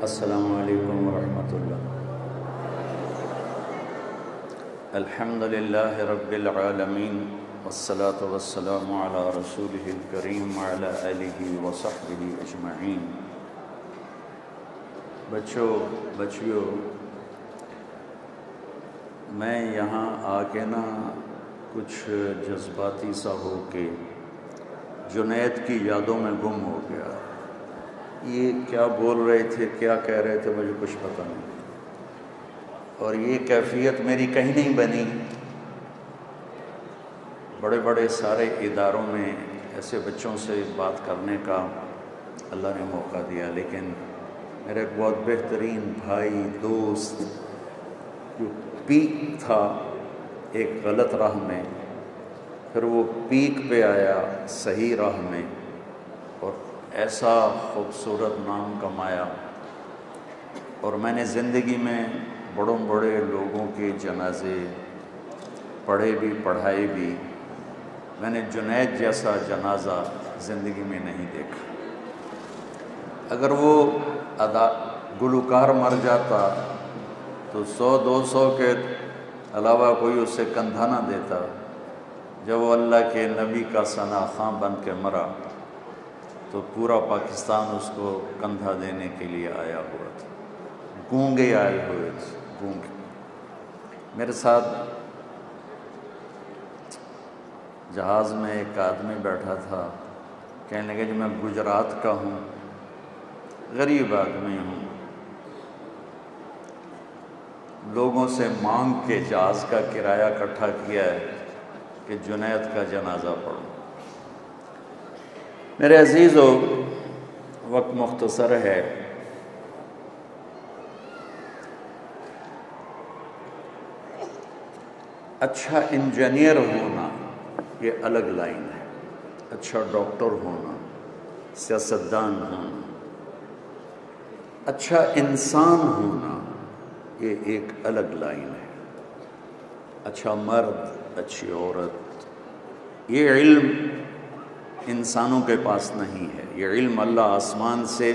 السلام علیکم ورحمۃ اللہ۔ الحمد للہ رب العالمین والصلاة والسلام علی رسولہ الکریم وعلی آلہ وصحبہ اجمعین۔ بچیوں، میں یہاں آ کے کچھ جذباتی سا ہو کے جنید کی یادوں میں گم ہو گیا۔ یہ کیا بول رہے تھے، کیا کہہ رہے تھے، مجھے کچھ پتہ نہیں، اور یہ کیفیت میری کہیں نہیں بنی۔ بڑے بڑے سارے اداروں میں ایسے بچوں سے بات کرنے کا اللہ نے موقع دیا، لیکن میرا ایک بہت بہترین بھائی دوست جو پیک تھا ایک غلط راہ میں، پھر وہ پیک پہ آیا صحیح راہ میں اور ایسا خوبصورت نام کمایا۔ اور میں نے زندگی میں بڑے لوگوں کے جنازے پڑھے بھی پڑھائے بھی، میں نے جنید جیسا جنازہ زندگی میں نہیں دیکھا۔ اگر وہ گلوکار مر جاتا تو 100-200 کے علاوہ کوئی اسے کندھا نہ دیتا۔ جب وہ اللہ کے نبی کا ثنا خواں بن کے مرا تو پورا پاکستان اس کو کندھا دینے کے لیے آیا ہوا تھا، گونگے آئے ہوئے تھے، گونگے۔ میرے ساتھ جہاز میں ایک آدمی بیٹھا تھا، کہنے لگا جی میں گجرات کا ہوں، غریب آدمی ہوں، لوگوں سے مانگ کے جہاز کا کرایہ اکٹھا کیا ہے کہ جنید کا جنازہ پڑھوں۔ میرے عزیزو، وقت مختصر ہے، اچھا انجینئر ہونا یہ الگ لائن ہے، اچھا ڈاکٹر ہونا، سیاستدان ہونا، اچھا انسان ہونا یہ ایک الگ لائن ہے۔ اچھا مرد، اچھی عورت، یہ علم انسانوں کے پاس نہیں ہے۔ یہ علم اللہ آسمان سے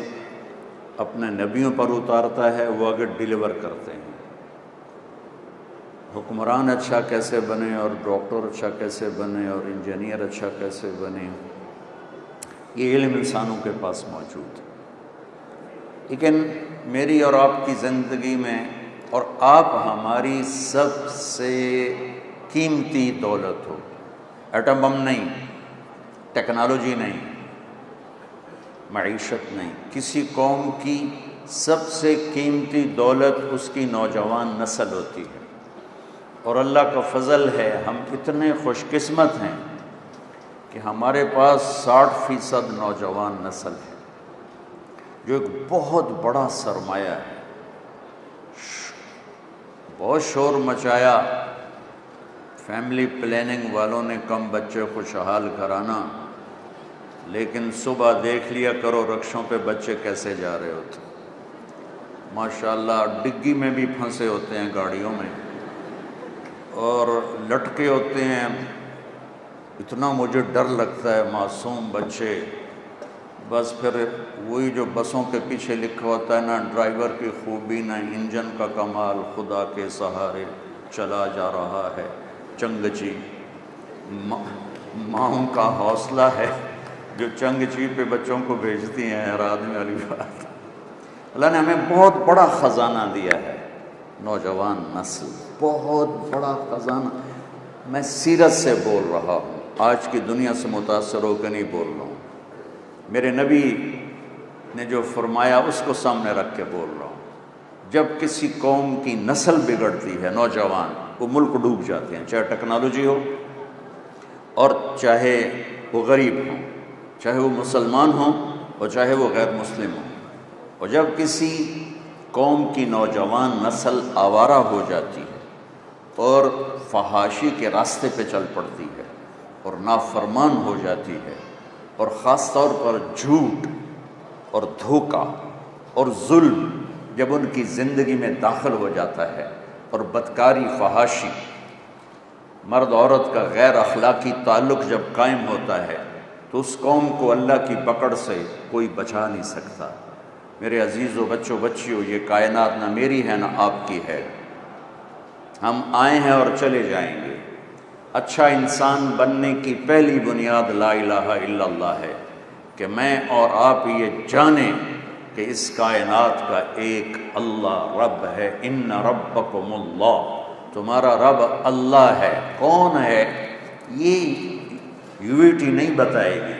اپنے نبیوں پر اتارتا ہے، وہ اگر ڈیلیور کرتے ہیں۔ حکمران اچھا کیسے بنے اور ڈاکٹر اچھا کیسے بنے اور انجینئر اچھا کیسے بنے، یہ علم انسانوں کے پاس موجود ہے۔ لیکن میری اور آپ کی زندگی میں، اور آپ ہماری سب سے قیمتی دولت ہو، ایٹم بم نہیں، ٹیکنالوجی نہیں، معیشت نہیں، کسی قوم کی سب سے قیمتی دولت اس کی نوجوان نسل ہوتی ہے۔ اور اللہ کا فضل ہے، ہم اتنے خوش قسمت ہیں کہ ہمارے پاس 60% نوجوان نسل ہے، جو ایک بہت بڑا سرمایہ ہے۔ بہت شور مچایا فیملی پلاننگ والوں نے، کم بچے خوشحال گھرانہ، لیکن صبح دیکھ لیا کرو رکشوں پہ بچے کیسے جا رہے ہوتے، ماشاءاللہ ڈگی میں بھی پھنسے ہوتے ہیں گاڑیوں میں، اور لٹکے ہوتے ہیں۔ اتنا مجھے ڈر لگتا ہے، معصوم بچے۔ بس پھر وہی جو بسوں کے پیچھے لکھا ہوتا ہے، نہ ڈرائیور کی خوبی نہ انجن کا کمال، خدا کے سہارے چلا جا رہا ہے چنگچی، ماؤں کا حوصلہ ہے جو چنگچی پہ بچوں کو بھیجتی ہیں، حیران والی بات۔ اللہ نے ہمیں بہت بڑا خزانہ دیا ہے، نوجوان نسل، بہت بڑا خزانہ۔ میں سیرت سے بول رہا ہوں، آج کی دنیا سے متاثر ہو کے نہیں بول رہا ہوں۔ میرے نبی نے جو فرمایا اس کو سامنے رکھ کے بول رہا ہوں۔ جب کسی قوم کی نسل بگڑتی ہے، نوجوان، وہ ملک ڈوب جاتے ہیں، چاہے ٹیکنالوجی ہو اور چاہے وہ غریب ہوں، چاہے وہ مسلمان ہوں اور چاہے وہ غیر مسلم ہوں۔ اور جب کسی قوم کی نوجوان نسل آوارہ ہو جاتی ہے اور فحاشی کے راستے پہ چل پڑتی ہے اور نافرمان ہو جاتی ہے، اور خاص طور پر جھوٹ اور دھوکہ اور ظلم جب ان کی زندگی میں داخل ہو جاتا ہے، اور بدکاری، فحاشی، مرد عورت کا غیر اخلاقی تعلق جب قائم ہوتا ہے، تو اس قوم کو اللہ کی پکڑ سے کوئی بچا نہیں سکتا۔ میرے عزیزو بچوں بچیوں، یہ کائنات نہ میری ہے نہ آپ کی ہے، ہم آئے ہیں اور چلے جائیں گے۔ اچھا انسان بننے کی پہلی بنیاد لا الہ الا اللہ ہے کہ میں اور آپ یہ جانیں کہ اس کائنات کا ایک اللہ رب ہے۔ ان ربکم اللہ، تمہارا رب اللہ ہے۔ کون ہے یہ یوٹی نہیں بتائے گی،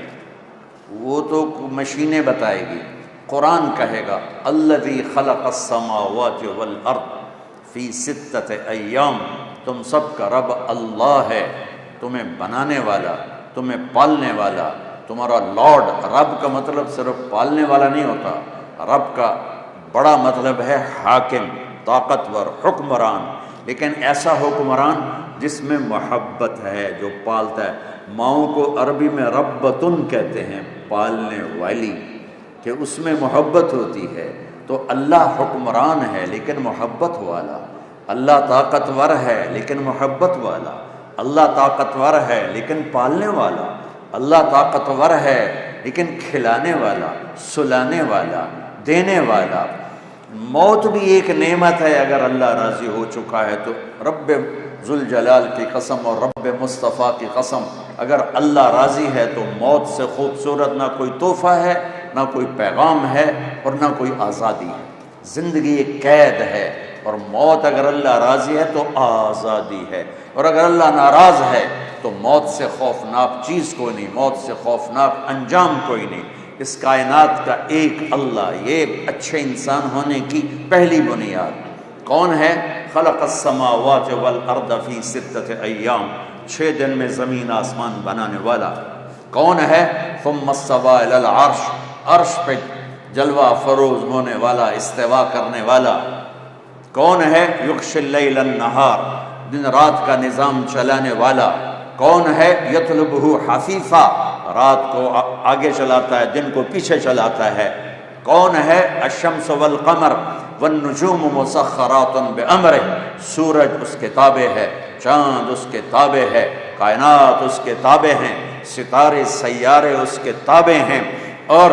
وہ تو مشینیں بتائے گی، قرآن کہے گا الذی خلق السماوات والارض فی ستۃ ایام، تم سب کا رب اللہ ہے، تمہیں بنانے والا، تمہیں پالنے والا، تمہارا لارڈ۔ رب کا مطلب صرف پالنے والا نہیں ہوتا، رب کا بڑا مطلب ہے حاکم، طاقتور، حکمران، لیکن ایسا حکمران جس میں محبت ہے، جو پالتا ہے۔ ماؤں کو عربی میں ربتن کہتے ہیں، پالنے والی، کہ اس میں محبت ہوتی ہے۔ تو اللہ حکمران ہے لیکن محبت والا، اللہ طاقتور ہے لیکن محبت والا، اللہ طاقتور ہے لیکن پالنے والا، اللہ طاقتور ہے لیکن کھلانے والا، سلانے والا، دینے والا۔ موت بھی ایک نعمت ہے اگر اللہ راضی ہو چکا ہے تو۔ رب ذوالجلال کی قسم اور رب مصطفیٰ کی قسم، اگر اللہ راضی ہے تو موت سے خوبصورت نہ کوئی تحفہ ہے، نہ کوئی پیغام ہے، اور نہ کوئی آزادی ہے۔ زندگی ایک قید ہے، اور موت اگر اللہ راضی ہے تو آزادی ہے، اور اگر اللہ ناراض ہے تو موت سے خوفناک چیز کوئی نہیں، موت سے خوفناک انجام کوئی نہیں۔ اس کائنات کا ایک اللہ، یہ اچھے انسان ہونے کی پہلی بنیاد۔ کون ہے؟ خلق السماوات والارض فی ستۃ ایام، 6 دن میں زمین آسمان بنانے والا۔ کون ہے؟ ثم استوى الی العرش، عرش پہ جلوہ فروز ہونے والا، استوا کرنے والا۔ کون ہے؟ یغشی اللیل النہار، دن رات کا نظام چلانے والا۔ کون ہے؟ یطلبہ حفیفا، رات کو آگے چلاتا ہے، دن کو پیچھے چلاتا ہے۔ کون ہے؟ الشمس والقمر والنجوم مسخرات بامرہ، سورج اس کے تابع ہے، چاند اس کے تابع ہے، کائنات اس کے تابع ہیں، ستارے سیارے اس کے تابع ہیں۔ اور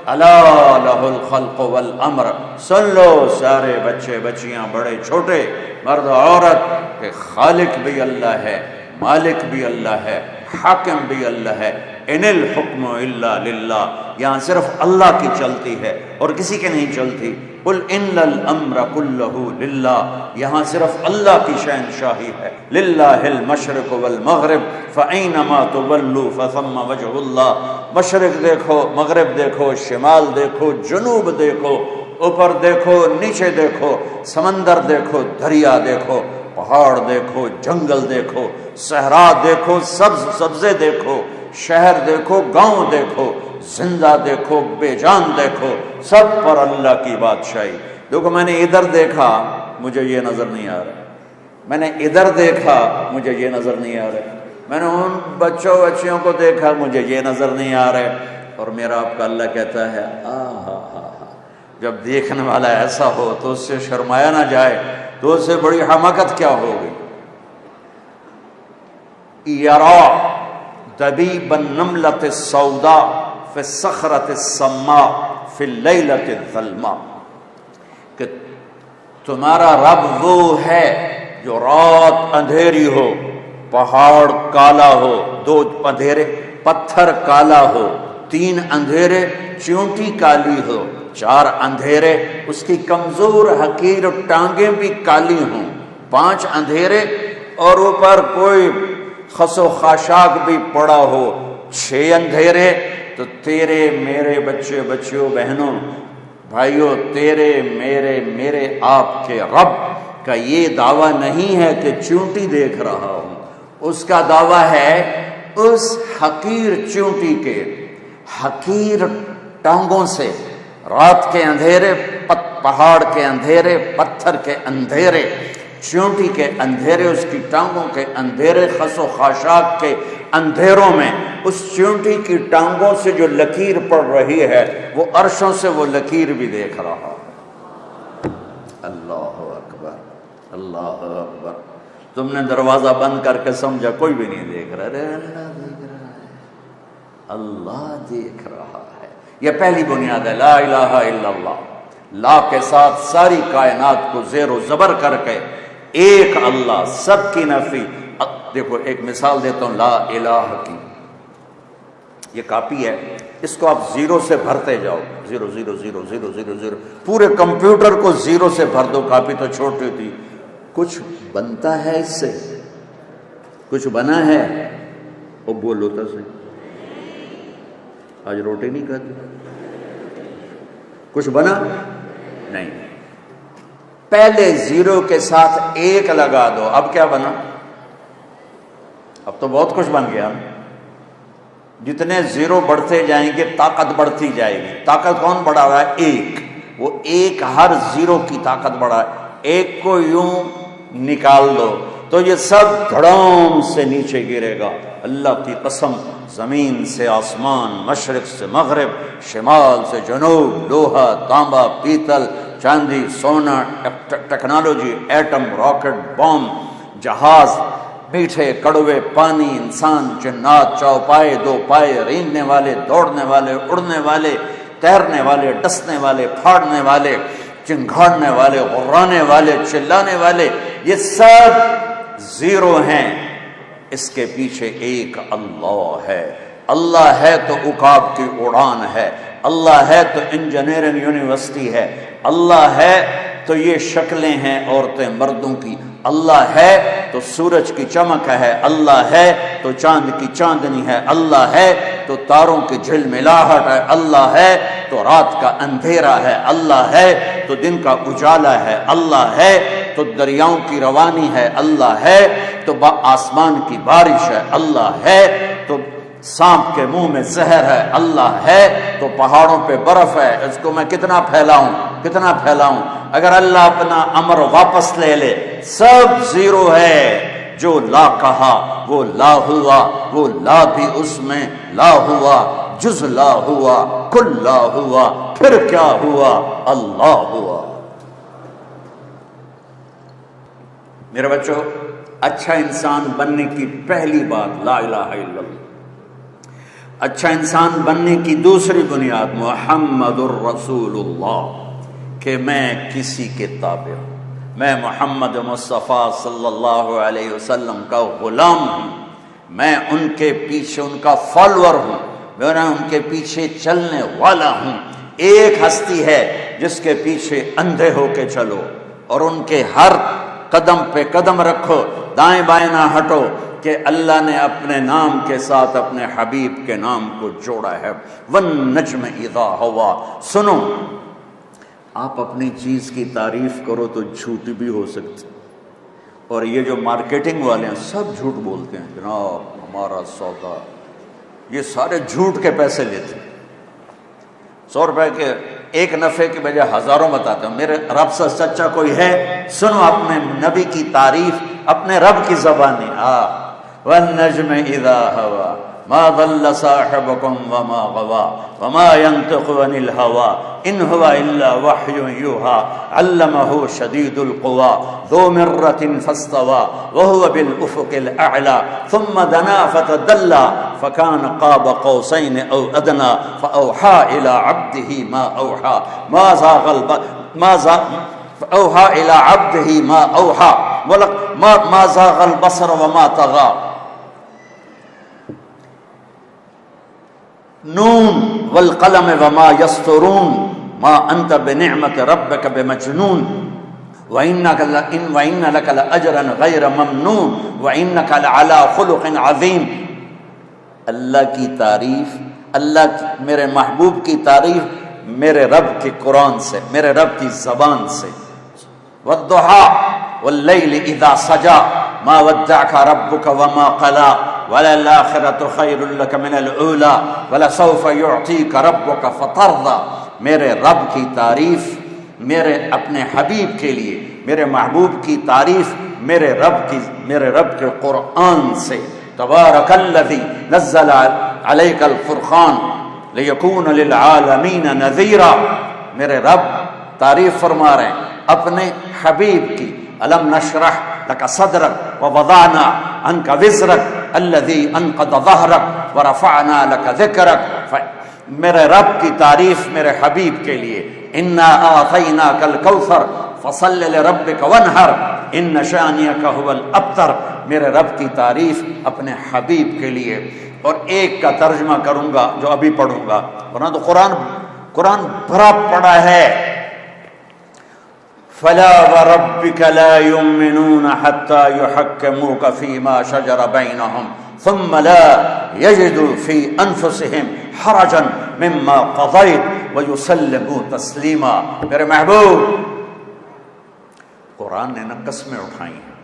الا لہ الخلق والامر، سن لو سارے بچے بچیاں، بڑے چھوٹے، مرد عورت، کہ خالق بھی اللہ ہے، مالک بھی اللہ ہے، حاکم بھی اللہ ہے۔ ان الحکم الا للہ، یہاں صرف اللہ کی چلتی ہے اور کسی کے نہیں چلتی۔ قل ان الامر کلہ للہ، یہاں صرف اللہ کی شہنشاہی ہے۔ للہ المشرق والمغرب فأینما تولوا فثم وجہ اللہ، مشرق دیکھو، مغرب دیکھو، شمال دیکھو، جنوب دیکھو، اوپر دیکھو، نیچے دیکھو، سمندر دیکھو، دریا دیکھو، پہاڑ دیکھو، جنگل دیکھو، صحرا دیکھو، سبزے دیکھو، شہر دیکھو، گاؤں دیکھو، زندہ دیکھو، بے جان دیکھو، سب پر اللہ کی بادشاہی۔ دیکھو میں نے ادھر دیکھا، مجھے یہ نظر نہیں آ رہا، میں نے ادھر دیکھا، مجھے یہ نظر نہیں آ رہا، میں نے ان بچوں بچیوں کو دیکھا، مجھے یہ نظر نہیں آ رہے، اور میرا آپ کا اللہ کہتا ہے جب دیکھنے والا ایسا ہو تو اس سے شرمایا نہ جائے تو اس سے بڑی حماقت کیا ہوگی۔ یرا دبیب النملۃ السوداء فی الصخرۃ السماء فی اللیلۃ الظلماء، کہ تمہارا رب وہ ہے جو رات اندھیری ہو، پہاڑ کالا ہو، 2 اندھیرے، پتھر کالا ہو، 3 اندھیرے، چیونٹی کالی ہو، 4 اندھیرے، اس کی کمزور حقیر ٹانگیں بھی کالی ہوں، 5 اندھیرے، اور اوپر کوئی خس و خاشاک بھی پڑا ہو، 6 اندھیرے۔ تو تیرے میرے بچے بچیوں بہنوں بھائیوں، تیرے میرے آپ کے رب کا یہ دعویٰ نہیں ہے کہ چونٹی دیکھ رہا ہوں، اس کا دعویٰ ہے اس حقیر چونٹی کے، حقیر ٹانگوں سے، رات کے اندھیرے، پہاڑ کے اندھیرے، پتھر کے اندھیرے، چونٹی کے اندھیرے، اس کی ٹانگوں کے اندھیرے، خس و خاشاک کے اندھیروں میں اس چونٹی کی ٹانگوں سے جو لکیر پڑ رہی ہے وہ عرشوں سے وہ لکیر بھی دیکھ رہا ہے۔ اللہ اکبر، اللہ اکبر۔ تم نے دروازہ بند کر کے سمجھا کوئی بھی نہیں دیکھ رہا، ارے اللہ دیکھ رہا ہے، اللہ دیکھ رہا ہے۔ یہ پہلی بنیاد ہے، لا الہ الا اللہ، لا کے ساتھ ساری کائنات کو زیر و زبر کر کے ایک اللہ، سب کی نفی۔ دیکھو ایک مثال دیتا ہوں لا الہ کی، یہ کاپی ہے، اس کو آپ زیرو سے بھرتے جاؤ، 0 0 0 0 0 0، پورے کمپیوٹر کو زیرو سے بھر دو، کاپی تو چھوٹی تھی، کچھ بنتا ہے اس سے؟ کچھ بنا ہے؟ وہ بولو تو صحیح، آج روٹی نہیں کھاتی؟ کچھ بنا نہیں۔ پہلے زیرو کے ساتھ ایک لگا دو، اب کیا بنا؟ اب تو بہت کچھ بن گیا۔ جتنے زیرو بڑھتے جائیں گے طاقت بڑھتی جائے گی۔ طاقت کون بڑھا رہا ہے؟ ایک۔ وہ ایک ہر زیرو کی طاقت بڑھا ہے۔ ایک کو یوں نکال دو تو یہ سب دھڑام سے نیچے گرے گا۔ اللہ کی قسم، زمین سے آسمان، مشرق سے مغرب، شمال سے جنوب، لوہا، تانبا، پیتل، چاندی، سونا، ٹیکنالوجی، ایٹم، راکٹ، بم، جہاز، میٹھے کڑوے، پانی، انسان، جنات، چوپائے، دو پائے، رینگنے والے، دوڑنے والے، اڑنے والے، تیرنے والے، ڈسنے والے، پھاڑنے والے، چنگھاڑنے والے، غرانے والے، چلانے والے، یہ سب زیرو ہیں۔ اس کے پیچھے ایک اللہ ہے۔ اللہ ہے تو عقاب کی اڑان ہے، اللہ ہے تو انجینئرنگ یونیورسٹی ہے، اللہ ہے تو یہ شکلیں ہیں عورتیں مردوں کی، اللہ ہے تو سورج کی چمک ہے، اللہ ہے تو چاند کی چاندنی ہے، اللہ ہے تو تاروں کی جھلملاہٹ ہے، اللہ ہے تو رات کا اندھیرا ہے، اللہ ہے تو دن کا اجالا ہے، اللہ ہے تو دریاؤں کی روانی ہے، اللہ ہے تو آسمان کی بارش ہے، اللہ ہے تو سانپ کے منہ میں زہر ہے، اللہ ہے تو پہاڑوں پہ برف ہے۔ اس کو میں کتنا پھیلاؤں؟ اگر اللہ اپنا امر واپس لے لے، سب زیرو ہے۔ جو لا کہا وہ لا ہوا، وہ لا بھی اس میں لا ہوا، جز لا ہوا، کل لا ہوا، پھر کیا ہوا؟ اللہ ہوا۔ میرے بچوں، اچھا انسان بننے کی پہلی بات لا الہ الا اللہ۔ اچھا انسان بننے کی دوسری بنیاد محمد الرسول اللہ، کہ میں کسی کے تابع ہوں، میں محمد مصطفیٰ صلی اللہ علیہ وسلم کا غلام ہوں، میں ان کے پیچھے ان کا فالوور ہوں، میں ان کے پیچھے چلنے والا ہوں۔ ایک ہستی ہے جس کے پیچھے اندھے ہو کے چلو اور ان کے ہر قدم پہ قدم رکھو، دائیں بائیں نہ ہٹو، کہ اللہ نے اپنے نام کے ساتھ اپنے حبیب کے نام کو جوڑا ہے۔ والنجم اذا ہوا۔ سنو، آپ اپنی چیز کی تعریف کرو تو جھوٹ بھی ہو سکتی، اور یہ جو مارکیٹنگ والے ہیں سب جھوٹ بولتے ہیں، جناب ہمارا سودا، یہ سارے جھوٹ کے پیسے لیتے ہیں۔ 100 روپے کے ایک نفع کی بجائے ہزاروں بتاتے ہیں۔ میرے رب سے سچا کوئی ہے؟ سنو اپنے نبی کی تعریف اپنے رب کی زبانی۔ والنجم اذا ہوا ما ضل صاحبكم وما غوا وما ينطق عن الهوى ان هو الا وحي يوحى علمه شديد القوى ذو مرة فاستوى وهو بالافق الاعلى ثم دنا فتدلى فكان قاب قوسين او ادنى فاوحى الى عبده ما اوحى اوحى الى عبده ما اوحى ما زاغ البصر وما طغى نون والقلم وما يسطرون ما انت بنعمت ربك بمجنون وان لك لاجرا غير ممنون وانك لعلى خلق عظيم۔ اللہ کی تعریف، میرے محبوب کی تعریف میرے رب کے قرآن سے، میرے رب کی زبان سے۔ والضحى والليل اذا سجى ما ودعك ربك وما قلى وللآخرة خير لك من الأولى ولسوف يعطيك ربك فترضى۔ میرے رب کی تعریف میرے اپنے حبیب کے لیے، میرے محبوب کی تعریف میرے رب کے قرآن سے۔ تبارک الذی نزل علیک الفرقان لیکون للعالمین نذیرا۔ میرے رب تعریف فرما رہے ہیں اپنے حبیب کی۔ الم نشرح لک صدرک ووضعنا عنک وزرک الذی انقض ظہرک ورفعنا لک ذکرک میرے رب کی تعریف میرے حبیب کے لیے، انا اعطیناک الکوثر فصل لربک وانحر ان شانئک ھو الابتر، میرے رب کی تعریف اپنے حبیب کے لیے۔ اور ایک کا ترجمہ کروں گا جو ابھی پڑھوں گا، ورنہ تو قرآن بھرا پڑا ہے۔ فلا وربک لا یؤمنون حتی یحکموک فیما شجر بینہم ثم لا یجدوا فی انفسہم حرجا مما قضیت ویسلموا تسلیما۔ میرے محبوب، قرآن نے نہ قسمیں اٹھائی ہیں،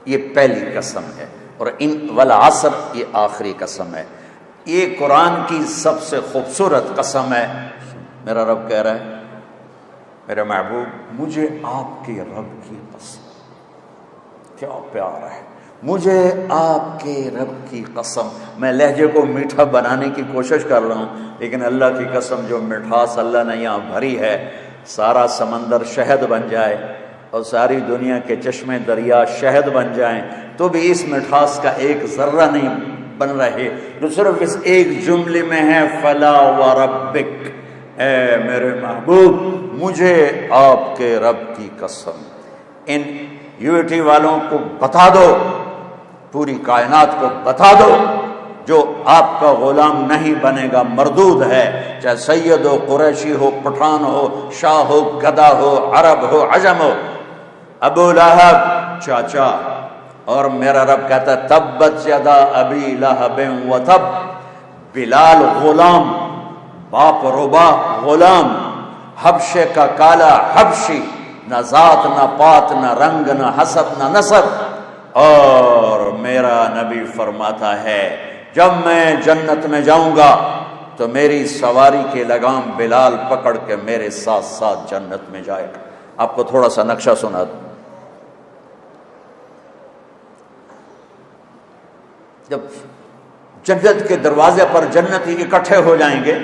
یہ پہلی قسم ہے، اور ان والعصر یہ آخری قسم ہے۔ یہ قرآن کی سب سے خوبصورت قسم ہے۔ میرا رب کہہ رہا ہے میرے محبوب مجھے آپ کے رب کی قسم، کیا پیار ہے، مجھے آپ کے رب کی قسم۔ میں لہجے کو میٹھا بنانے کی کوشش کر رہا ہوں، لیکن اللہ کی قسم جو مٹھاس اللہ نے یہاں بھری ہے، سارا سمندر شہد بن جائے اور ساری دنیا کے چشمے دریا شہد بن جائیں تو بھی اس مٹھاس کا ایک ذرہ نہیں بن رہے جو صرف اس ایک جملے میں ہے، فلا وربک، اے میرے محبوب مجھے آپ کے رب کی قسم۔ ان یونٹی والوں کو بتا دو، پوری کائنات کو بتا دو، جو آپ کا غلام نہیں بنے گا مردود ہے، چاہے سید ہو، قریشی ہو، پٹھان ہو، شاہ ہو، گدھا ہو، عرب ہو، عجم ہو، ابو لہب چاچا۔ اور میرا رب کہتا ہے تبت یدا ابی لہب وتب، بلال غلام، باپ ربا غلام، حبشے کا کالا حبشی، نہ ذات نہ پات نہ رنگ نہ حسب نہ نسب۔ اور میرا نبی فرماتا ہے جب میں جنت میں جاؤں گا تو میری سواری کی لگام بلال پکڑ کے میرے ساتھ ساتھ جنت میں جائے گا۔ آپ کو تھوڑا سا نقشہ سنا دوں۔ جب جنت کے دروازے پر جنتی اکٹھے ہو جائیں گے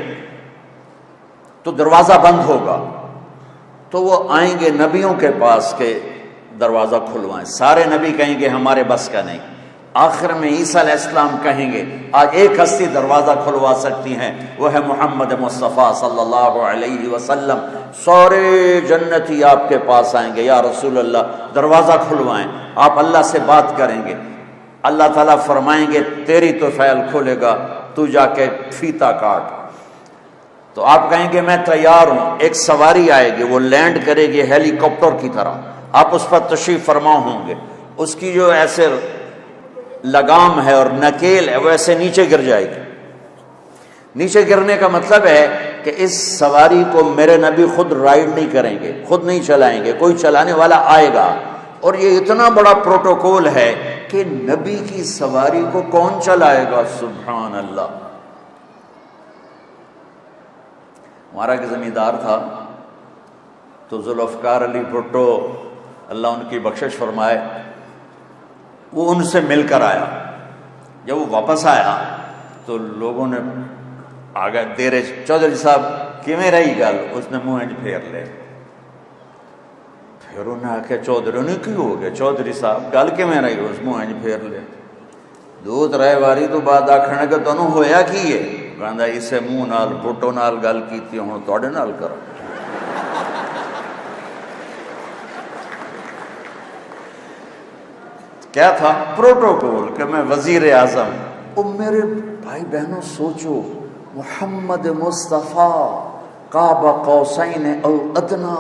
تو دروازہ بند ہوگا، تو وہ آئیں گے نبیوں کے پاس کہ دروازہ کھلوائیں۔ سارے نبی کہیں گے ہمارے بس کا نہیں۔ آخر میں عیسیٰ علیہ السلام کہیں گے آج ایک ہستی دروازہ کھلوا سکتی ہیں، وہ ہے محمد مصطفیٰ صلی اللہ علیہ وسلم۔ سارے جنتی آپ کے پاس آئیں گے، یا رسول اللہ دروازہ کھلوائیں۔ آپ اللہ سے بات کریں گے، اللہ تعالیٰ فرمائیں گے تیری تو فعل کھولے گا، تو جا کے فیتا کاٹ۔ تو آپ کہیں گے میں تیار ہوں۔ ایک سواری آئے گی، وہ لینڈ کرے گی ہیلی کاپٹر کی طرح، آپ اس پر تشریف فرما ہوں گے، اس کی جو ایسے لگام ہے اور نکیل ہے وہ ایسے نیچے گر جائے گی۔ نیچے گرنے کا مطلب ہے کہ اس سواری کو میرے نبی خود رائڈ نہیں کریں گے، خود نہیں چلائیں گے، کوئی چلانے والا آئے گا۔ اور یہ اتنا بڑا پروٹوکول ہے کہ نبی کی سواری کو کون چلائے گا؟ سبحان اللہ۔ ہمارا ایک زمیندار تھا تو ذوالفقار علی بھٹو اللہ ان کی بخشش فرمائے، وہ ان سے مل کر آیا۔ جب وہ واپس آیا تو لوگوں نے آگے دیرے چودھری صاحب کیویں رہی گل، اس نے منہ پھیر لے۔ پھر انہوں نے آخیا چودھری نے کی ہو گیا چودھری صاحب گل کیویں رہی، اس منہ پھیر لے۔ دو ترے واری تو بعد آخنے کہ تمہیں ہویا کی ہے؟ کہندا اسے منہ نال بھٹو نال گل کیتی ہن تواڈے نال کرا۔ کیا تھا؟ پروٹوکول کہ میں وزیر اعظم۔ او میرے بھائی بہنوں سوچو، محمد مصطفیٰ قاب قوسین او ادنا،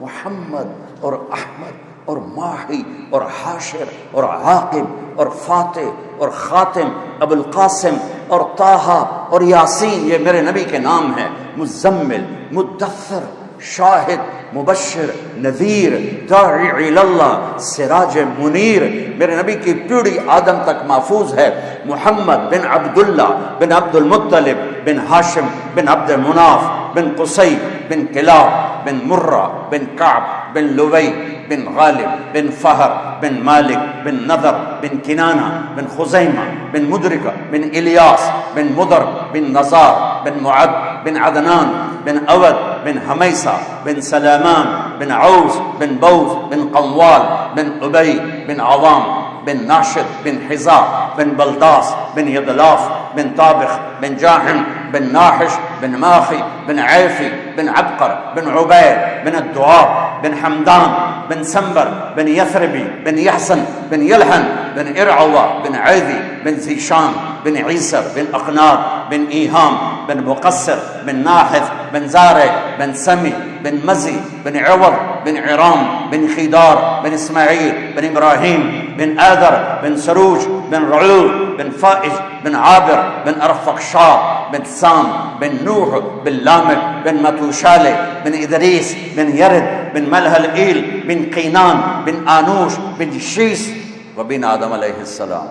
محمد اور احمد اور ماہی اور حاشر اور عاقب اور فاتح اور خاتم، ابو القاسم اور طٰہٰ اور یاسین، یہ میرے نبی کے نام ہیں۔ مزمل، مدثر، شاہد، مبشر، نذیر، داعی الی اللہ، سراج منیر۔ میرے نبی کی پیڑھی آدم تک محفوظ ہے۔ محمد بن عبداللہ بن عبد المطلب بن ہاشم بن عبد مناف بن قصی بن کلاب بن مرہ بن کعب بن لوی بن غالب بن فہر بن مالک بن نضر بن کنانہ بن خزیمہ بن مدرکہ بن الیاس بن مدر بن نزار بن معد بن عدنان بن اود بن حمیسہ بن سلامان بن عوس بن بوز بن قوال بن ابی بن عوام بن ناشد بن حزار بن بلداس بن یدلاف بن طابخ بن جاحم بن ناحش بن ماخي بن عيفي بن عبقر بن عبيد بن الدعاب بن حمدان بن سنبر بن يثربي بن يحسن بن يلحن بن إرعوة بن عيذي بن زيشان بن عيسر بن أقنار بن إيهام بن مقصر بن ناحث بن زارع بن سمي بن مزي بن عوض بن عرام بن خيدار بن إسماعيل بن إبراهيم بن آذر بن سروج بن رعول بن فائج بن عابر بن أرفقشاء بن سام بن نوح بن لامك بن متوشالة بن إدريس بن يرد بن ملهلئيل بن قينان بن آنوش بن شيس وبن آدم علیہ السلام.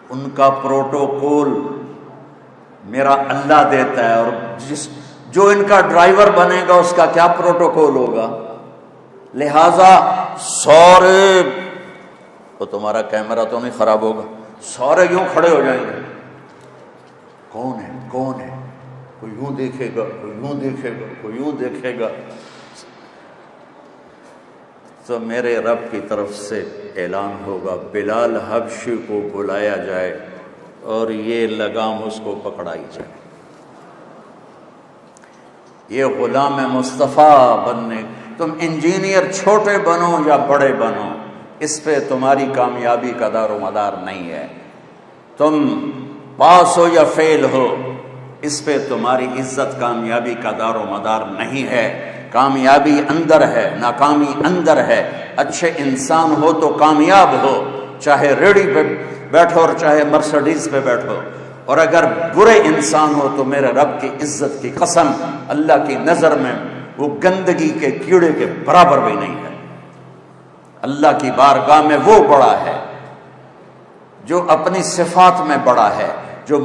ان کا پروٹوکول میرا اللہ دیتا ہے، اور جو ان کا ڈرائیور بنے گا اس کا کیا پروٹوکول ہوگا. لہذا سارے، تو تمہارا کیمرہ تو نہیں خراب ہوگا، سارے یوں کھڑے ہو جائیں گے، کون ہے کون ہے، کوئی یوں دیکھے گا، کوئی یوں دیکھے گا، کوئی یوں دیکھے گا. تو میرے رب کی طرف سے اعلان ہوگا بلال حبشی کو بلایا جائے اور یہ لگام اس کو پکڑائی جائے. یہ غلام مصطفیٰ بننے، تم انجینئر چھوٹے بنو یا بڑے بنو، اس پہ تمہاری کامیابی کا دار و مدار نہیں ہے. تم پاس ہو یا فیل ہو، اس پہ تمہاری عزت کامیابی کا دار و مدار نہیں ہے. کامیابی اندر ہے، ناکامی اندر ہے. اچھے انسان ہو تو کامیاب ہو، چاہے ریڑھی پہ بیٹھو اور چاہے مرسڈیز پہ بیٹھو. اور اگر برے انسان ہو تو میرے رب کی عزت کی قسم، اللہ کی نظر میں وہ گندگی کے کیڑے کے برابر بھی نہیں ہے. اللہ کی بارگاہ میں وہ بڑا ہے جو اپنی صفات میں بڑا ہے، جو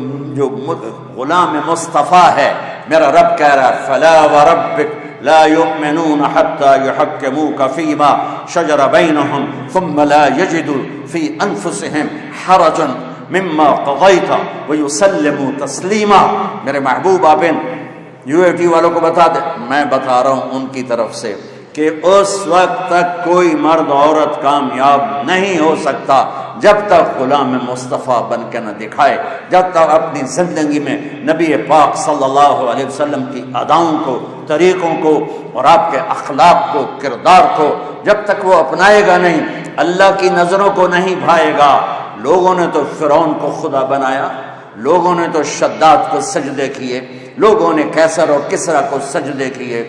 غلام مصطفیٰ ہے. میرا رب کہہ رہا ہے فلا وربک لا يؤمنون حتى يحكموك فيما شجر بينهم ثم لا يجدوا في أنفسهم حرجا مما قضيت ويسلموا تسليما. میرے محبوب آپ UAT والوں کو بتا دیں، میں بتا رہا ہوں ان کی طرف سے، کہ اس وقت تک کوئی مرد عورت کامیاب نہیں ہو سکتا جب تک غلام مصطفیٰ بن کے نہ دکھائے، جب تک اپنی زندگی میں نبی پاک صلی اللہ علیہ وسلم کی اداؤں کو، طریقوں کو اور آپ کے اخلاق کو، کردار کو جب تک وہ اپنائے گا نہیں، اللہ کی نظروں کو نہیں بھائے گا. لوگوں نے تو فرعون کو خدا بنایا، لوگوں نے تو شداد کو سجدے کیے، لوگوں نے کیسر اور کسرا کو سجدے کیے،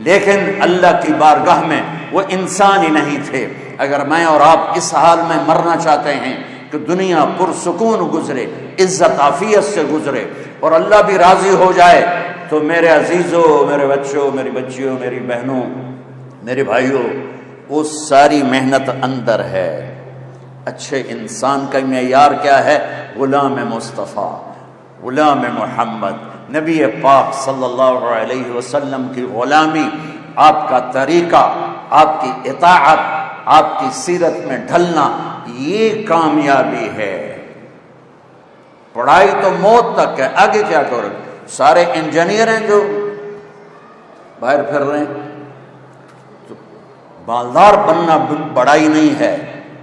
لیکن اللہ کی بارگاہ میں وہ انسان ہی نہیں تھے. اگر میں اور آپ اس حال میں مرنا چاہتے ہیں کہ دنیا پرسکون گزرے، عزت عافیت سے گزرے اور اللہ بھی راضی ہو جائے، تو میرے عزیزوں، میرے بچوں، میری بچیوں، میری بہنوں، میرے بھائیوں، وہ ساری محنت اندر ہے. اچھے انسان کا معیار کیا ہے؟ غلام مصطفیٰ، غلام محمد، نبی پاک صلی اللہ علیہ وسلم کی غلامی، آپ کا طریقہ، آپ کی اطاعت، آپ کی سیرت میں ڈھلنا، یہ کامیابی ہے. پڑھائی تو موت تک ہے، آگے کیا کرو؟ سارے انجینئر ہیں جو باہر پھر رہے ہیں. تو مالدار بننا بڑائی نہیں ہے،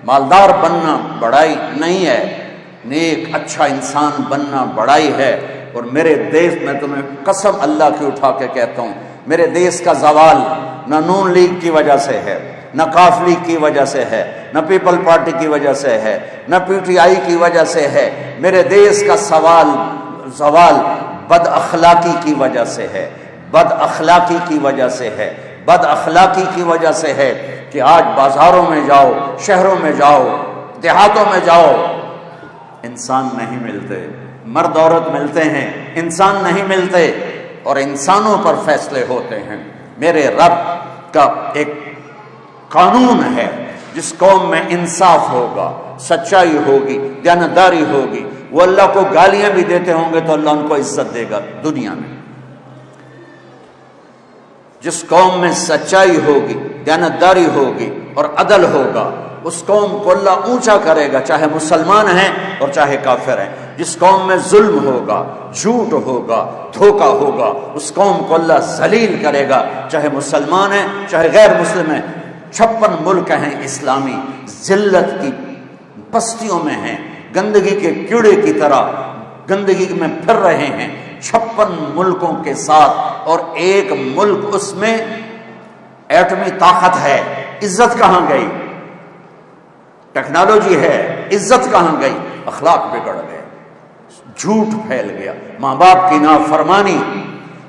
مالدار بننا بڑائی نہیں ہے، نیک اچھا انسان بننا بڑائی ہے. اور میرے دیش میں تمہیں قسم اللہ کی اٹھا کے کہتا ہوں، میرے دیش کا زوال نہ نون لیگ کی وجہ سے ہے، نہ کاف لیگ کی وجہ سے ہے، نہ پیپل پارٹی کی وجہ سے ہے، نہ PTI کی وجہ سے ہے. میرے دیش کا زوال بد اخلاقی کی وجہ سے ہے، بد اخلاقی کی وجہ سے ہے، بد اخلاقی کی وجہ سے ہے کہ آج بازاروں میں جاؤ، شہروں میں جاؤ، دیہاتوں میں جاؤ، انسان نہیں ملتے. مرد عورت ملتے ہیں، انسان نہیں ملتے، اور انسانوں پر فیصلے ہوتے ہیں. میرے رب کا ایک قانون ہے، جس قوم میں انصاف ہوگا، سچائی ہوگی، دیانتداری ہوگی، وہ اللہ کو گالیاں بھی دیتے ہوں گے تو اللہ ان کو عزت دے گا دنیا میں. جس قوم میں سچائی ہوگی، دیانتداری ہوگی اور عدل ہوگا، اس قوم کو اللہ اونچا کرے گا، چاہے مسلمان ہیں اور چاہے کافر ہیں. جس قوم میں ظلم ہوگا، جھوٹ ہوگا، دھوکہ ہوگا، اس قوم کو اللہ ذلیل کرے گا، چاہے مسلمان ہیں چاہے غیر مسلم ہیں. 56 ملک ہیں اسلامی، ذلت کی پستیوں میں ہیں، گندگی کے کیڑے کی طرح گندگی میں پھر رہے ہیں 56 ملکوں کے ساتھ، اور ایک ملک اس میں ایٹمی طاقت ہے، عزت کہاں گئی؟ ٹیکنالوجی ہے، عزت کہاں گئی؟ اخلاق بگڑ گئے، جھوٹ پھیل گیا، ماں باپ کی نافرمانی۔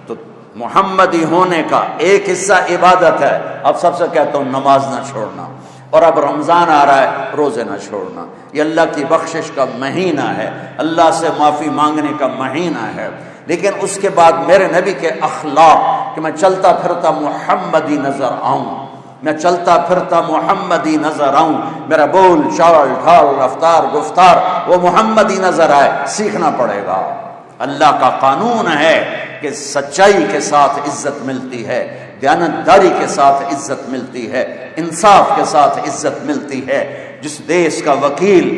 تو محمدی ہونے کا ایک حصہ عبادت ہے۔ اب سب سے کہتا ہوں نماز نہ چھوڑنا، اور اب رمضان آ رہا ہے، روزے نہ چھوڑنا۔ یہ اللہ کی بخشش کا مہینہ ہے، اللہ سے معافی مانگنے کا مہینہ ہے، لیکن اس کے بعد میرے نبی کے اخلاق کہ میں چلتا پھرتا محمدی نظر آؤں، میں چلتا پھرتا محمدی نظر آؤں، میرا بول چال ڈھال رفتار گفتار وہ محمدی نظر آئے، سیکھنا پڑے گا۔ اللہ کا قانون ہے کہ سچائی کے ساتھ عزت ملتی ہے، دیانتداری کے ساتھ عزت ملتی ہے، انصاف کے ساتھ عزت ملتی ہے۔ جس دیش کا وکیل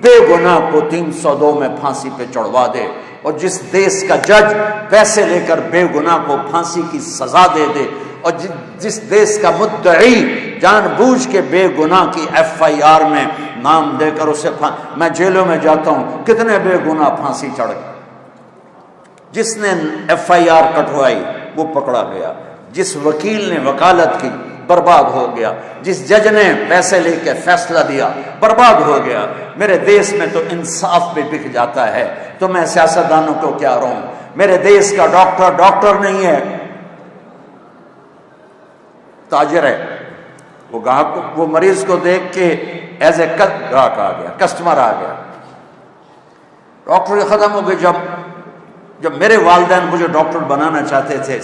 بے گناہ کو 302 میں پھانسی پہ چڑھوا دے، اور جس دیش کا جج پیسے لے کر بے گناہ کو پھانسی کی سزا دے دے، اور جس دیش کا مدعی جان بوجھ کے بے گناہ کی FIR میں نام دے کر اسے میں جیلوں میں جاتا ہوں، کتنے بے گناہ پھانسی چڑھ گئے۔ جس نے FIR کٹوائی وہ پکڑا گیا، جس وکیل نے وکالت کی برباد ہو گیا، جس جج نے پیسے لے کے فیصلہ دیا برباد ہو گیا۔ میرے دیش میں تو انصاف بھی بک جاتا ہے، تو میں سیاستدانوں کو کیا رہوں؟ میرے دیش کا ڈاکٹر نہیں ہے، تاجر ہے۔ وہ گاہک وہ مریض کو دیکھ کے ایز اے گاہک آ گیا، کسٹمر آ گیا۔ ڈاکٹر ختم ہو گئے۔ جب میرے والدین مجھے ڈاکٹر بنانا چاہتے تھے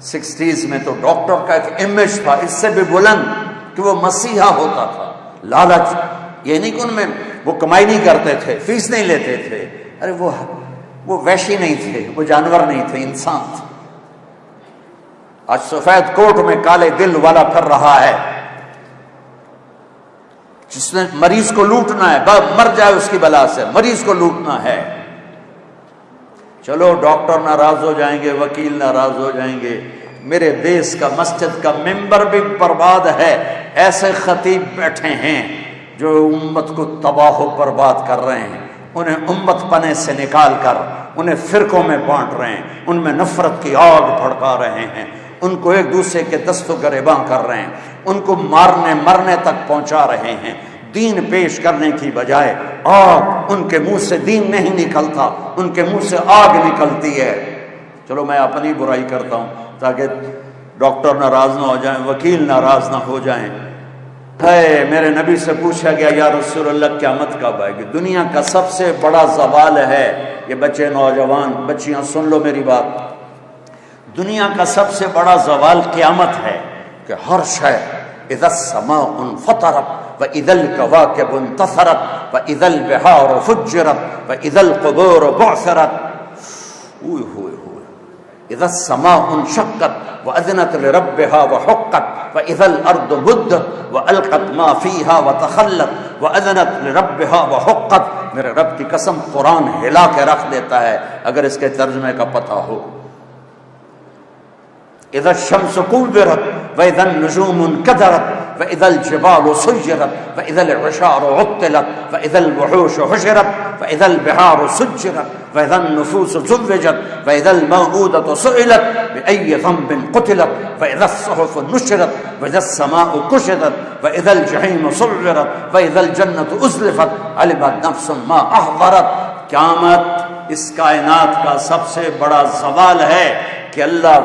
60s میں، تو ڈاکٹر کا ایک امیج تھا اس سے بھی بلند کہ وہ مسیحا ہوتا تھا۔ لالچ یہ نہیں کہ ان میں وہ کمائی نہیں کرتے تھے، فیس نہیں لیتے تھے، ارے وہ وحشی نہیں تھے، وہ جانور نہیں تھے، انسان تھے۔ آج سفید کوٹ میں کالے دل والا پھر رہا ہے، جس نے مریض کو لوٹنا ہے، مر جائے اس کی بلا سے، مریض کو لوٹنا ہے۔ چلو ڈاکٹر ناراض ہو جائیں گے، وکیل ناراض ہو جائیں گے، میرے دیش کا مسجد کا ممبر بھی برباد ہے۔ ایسے خطیب بیٹھے ہیں جو امت کو تباہ و برباد کر رہے ہیں، انہیں امت پنے سے نکال کر انہیں فرقوں میں بانٹ رہے ہیں، ان میں نفرت کی آگ بھڑکا رہے ہیں، ان کو ایک دوسرے کے دست و گریباں کر رہے ہیں، ان کو مرنے تک پہنچا رہے ہیں۔ دین پیش کرنے کی بجائے آگ، ان کے منہ سے دین نہیں نکلتا، ان کے منہ سے آگ نکلتی ہے۔ چلو میں اپنی برائی کرتا ہوں تاکہ ڈاکٹر ناراض نہ ہو جائیں، وکیل ناراض نہ ہو جائیں۔ میرے نبی سے پوچھا گیا یا رسول اللہ قیامت کب آئے گی؟ دنیا کا سب سے بڑا زوال ہے، یہ بچے نوجوان بچیاں سن لو میری بات، دنیا کا سب سے بڑا زوال قیامت ہے کہ ہر شے اذا السماء انفطرت وَإِذَا الْكَوَاكِبُ انتَثَرَتْ وَإِذَا الْبِحَارُ فُجِّرَتْ وَإِذَا الْقُبُورُ بُعْثِرَتْ إِذَا السَّمَاءُ انشَقَّتْ وَأَذِنَتْ لِرَبِّهَا وَحُقَّتْ وَإِذَا الْأَرْضُ مُدَّتْ وَأَلْقَتْ مَا فِيهَا وَتَخَلَّتْ وَأَذِنَتْ لِرَبِّهَا وَحُقَّتْ۔ میرے رب کی قسم قرآن ہلا کے رکھ دیتا ہے اگر اس کے ترجمے کا پتہ ہو۔ اذا الشمس كورت واذا النجوم انكدرت واذا الجبال سيرت واذا العشار عطلت واذا الوحوش حشرت واذا البحار سجرت واذا النفوس زوجت واذا الموءودة سئلت باي ذنب قتلت واذا الصحف نشرت واذا السماء كشطت واذا الجحيم سعرت واذا الجنة ازلفت علمت نفس ما احضرت۔ قیامت اس کائنات کا سب سے بڑا زوال ہے کہ اللہ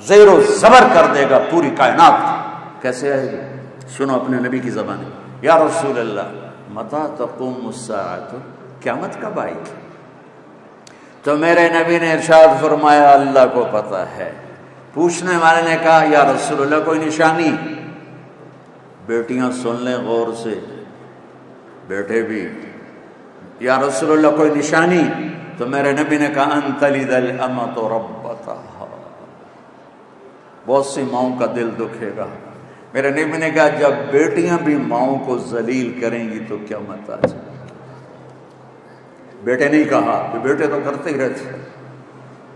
زیر و زبر کر دے گا پوری کائنات۔ کیسے آئے گی؟ سنو اپنے نبی کی زبانی، یا رسول اللہ متی تقوم الساعۃ، قیامت کب آئے گی؟ تو میرے نبی نے ارشاد فرمایا اللہ کو پتہ ہے۔ پوچھنے والے نے کہا یا رسول اللہ کوئی نشانی؟ بیٹیاں سن لیں غور سے، بیٹے بھی، یا رسول اللہ کوئی نشانی؟ تو میرے نبی نے کہا ان تلد الامۃ ربتہا، بہت سی ماؤں کا دل دکھے گا۔ میرے نبی نے کہا جب بیٹیاں بھی ماؤں کو ذلیل کریں گی تو قیامت آ جائے گی۔ بیٹے نہیں کہا کہ بیٹے تو کرتے ہی رہتے،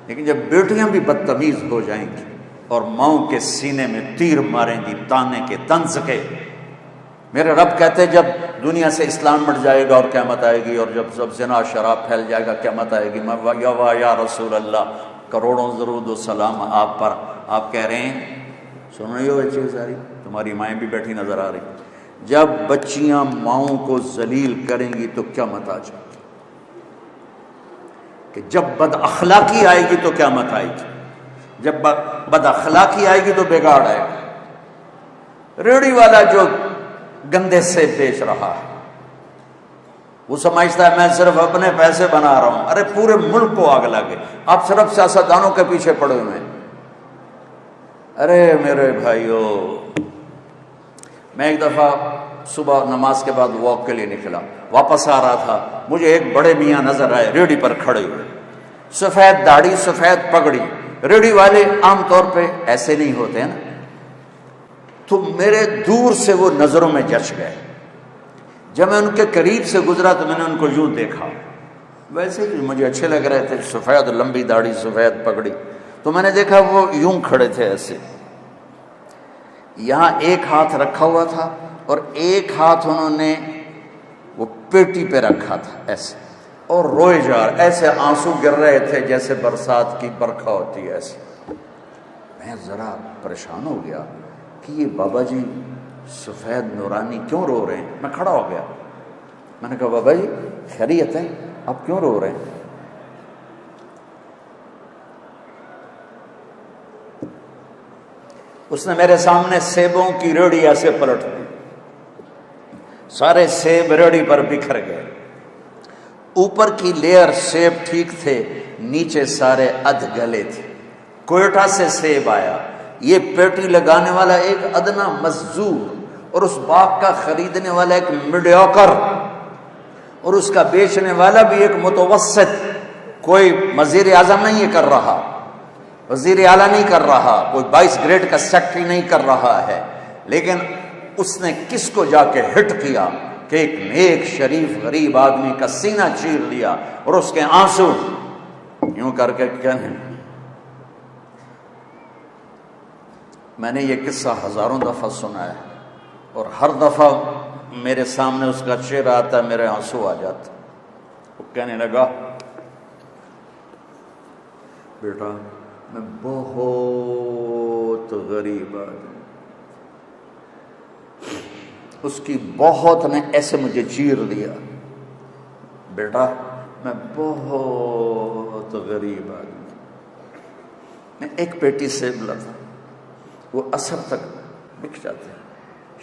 لیکن جب بیٹیاں بھی بدتمیز ہو جائیں گی اور ماؤں کے سینے میں تیر ماریں گی تانے کے طنز کے، میرے رب کہتے جب دنیا سے اسلام مٹ جائے گا اور قیامت آئے گی، اور جب سب زنا شراب پھیل جائے گا قیامت آئے گی، میں یا رسول اللہ کروڑوں درود و سلام آپ پر. آپ کہہ رہے ہیں سن رہی ہو بچی ساری، تمہاری مائیں بھی بیٹھی نظر آ رہی، جب بچیاں ماؤں کو ذلیل کریں گی تو قیامت آ جائے گی، کہ جب بد اخلاقی آئے گی تو قیامت آئے گی، جب بد اخلاقی آئے گی تو بگاڑ آئے گا. ریڑھی والا جو گندے سے بیچ رہا ہے وہ سمجھتا ہے میں صرف اپنے پیسے بنا رہا ہوں، ارے پورے ملک کو آگ لگے. آپ صرف سیاستدانوں کے پیچھے پڑے ہوئے ہیں. ارے میرے بھائیو، میں ایک دفعہ صبح نماز کے بعد واک کے لیے نکلا، واپس آ رہا تھا، مجھے ایک بڑے میاں نظر آئے ریڑھی پر کھڑے ہوئے، سفید داڑھی سفید پگڑی. ریڑھی والے عام طور پہ ایسے نہیں ہوتے ہیں نا، تو میرے دور سے وہ نظروں میں جچ گئے. جب میں ان کے قریب سے گزرا تو میں نے ان کو یوں دیکھا، ویسے ہی مجھے اچھے لگ رہے تھے، سفید لمبی داڑھی سفید پگڑی. تو میں نے دیکھا وہ یوں کھڑے تھے ایسے، یہاں ایک ہاتھ رکھا ہوا تھا اور ایک ہاتھ انہوں نے وہ پیٹی پہ رکھا تھا ایسے، اور روئے جا رہے، ایسے آنسو گر رہے تھے جیسے برسات کی برکھا ہوتی ہے ایسے. میں ذرا پریشان ہو گیا کہ یہ بابا جی سفید نورانی کیوں رو رہے ہیں. میں کھڑا ہو گیا، میں نے کہا بابا جی خیریت ہے، آپ کیوں رو رہے ہیں؟ اس نے میرے سامنے سیبوں کی ریڑھی ایسے پلٹ دی، سارے سیب ریڑھی پر بکھر گئے. اوپر کی لیئر سیب ٹھیک تھے، نیچے سارے ادھ گلے تھے. کوئٹہ سے سیب آیا، یہ پیٹی لگانے والا ایک ادنا مزدور اور اس باغ کا خریدنے والا ایک میڈیوکر اور اس کا بیچنے والا بھی ایک متوسط. کوئی وزیر اعظم نہیں یہ کر رہا، وزیر اعلیٰ نہیں کر رہا، کوئی 22 گریڈ کا سیکٹری نہیں کر رہا ہے، لیکن اس نے کس کو جا کے ہٹ کیا کہ ایک نیک شریف غریب آدمی کا سینہ چیر لیا اور اس کے آنسو یوں کر کے کہنے. میں نے یہ قصہ ہزاروں دفعہ سنا ہے اور ہر دفعہ میرے سامنے اس کا چہرہ آتا ہے، میرے آنسو آ جاتے. وہ کہنے لگا بیٹا میں بہت غریب آدمی، اس کی بہت نے ایسے مجھے چیر دیا، بیٹا میں بہت غریب آدمی. میں ایک پیٹی سیب لاتا، وہ عصر تک بک جاتے ہیں.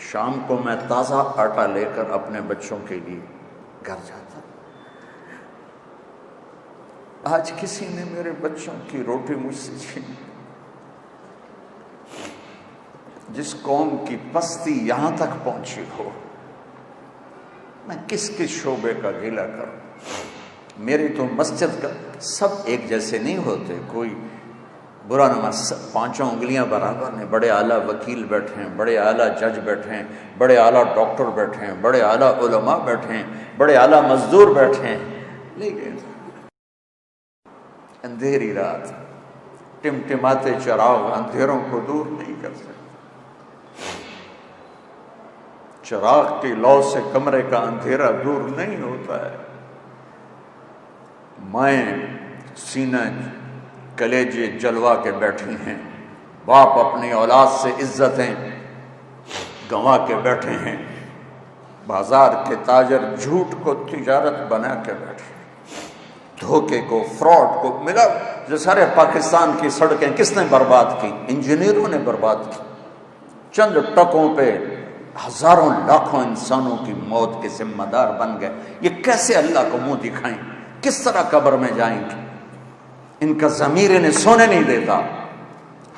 شام کو میں تازہ آٹا لے کر اپنے بچوں کے لیے گھر جاتا. آج کسی نے میرے بچوں کی روٹی مجھ سے چھین. جس قوم کی پستی یہاں تک پہنچی ہو، میں کس کس شعبے کا گلہ کروں. میری تو مسجد کا سب ایک جیسے نہیں ہوتے، کوئی برا نہ پانچوں انگلیاں برابر ہیں. بڑے اعلیٰ وکیل بیٹھے ہیں، بڑے اعلیٰ جج بیٹھے ہیں، بڑے اعلیٰ ڈاکٹر بیٹھے ہیں، بڑے اعلیٰ علماء بیٹھے ہیں، بڑے اعلیٰ مزدور بیٹھے ہیں. لیکن اندھیری رات ٹمٹماتے چراغ اندھیروں کو دور نہیں کر سکتے. چراغ کی لو سے کمرے کا اندھیرا دور نہیں ہوتا ہے. مائیں سینہ کلیجے جلوا کے بیٹھی ہیں، باپ اپنی اولاد سے عزتیں گنوا کے بیٹھے ہیں، بازار کے تاجر جھوٹ کو تجارت بنا کے بیٹھے ہیں، دھوکے کو فراڈ کو ملا. جو سارے پاکستان کی سڑکیں کس نے برباد کی؟ انجینئروں نے برباد کی. چند ٹکوں پہ ہزاروں لاکھوں انسانوں کی موت کے ذمہ دار بن گئے. یہ کیسے اللہ کو منہ دکھائیں؟ کس طرح قبر میں جائیں گے؟ ان کا ضمیر انہیں سونے نہیں دیتا.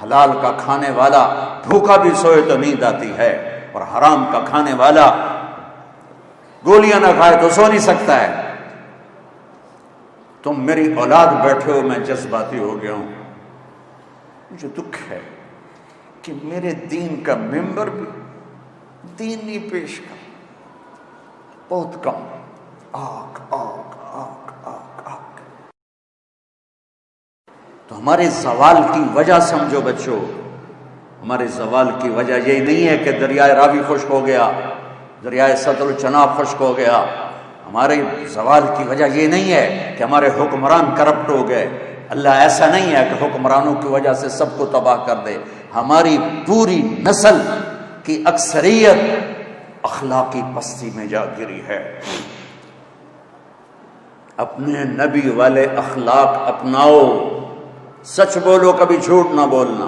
حلال کا کھانے والا بھوکا بھی سوئے تو نیند آتی ہے، اور حرام کا کھانے والا گولیاں نہ کھائے تو سو نہیں سکتا ہے. تم میری اولاد بیٹھے ہو، میں جذباتی ہو گیا ہوں. مجھے دکھ ہے کہ میرے دین کا ممبر بھی دین نہیں پیش کر، بہت کم. آگ آگ آگ آگ آگ. تو ہمارے زوال کی وجہ سمجھو بچوں، ہمارے زوال کی وجہ یہی نہیں ہے کہ دریائے راوی خشک ہو گیا، دریائے ستلج چناب خشک ہو گیا. ہمارے زوال کی وجہ یہ نہیں ہے کہ ہمارے حکمران کرپٹ ہو گئے. اللہ ایسا نہیں ہے کہ حکمرانوں کی وجہ سے سب کو تباہ کر دے. ہماری پوری نسل کی اکثریت اخلاقی پستی میں جا گری ہے. اپنے نبی والے اخلاق اپناؤ. سچ بولو، کبھی جھوٹ نہ بولنا،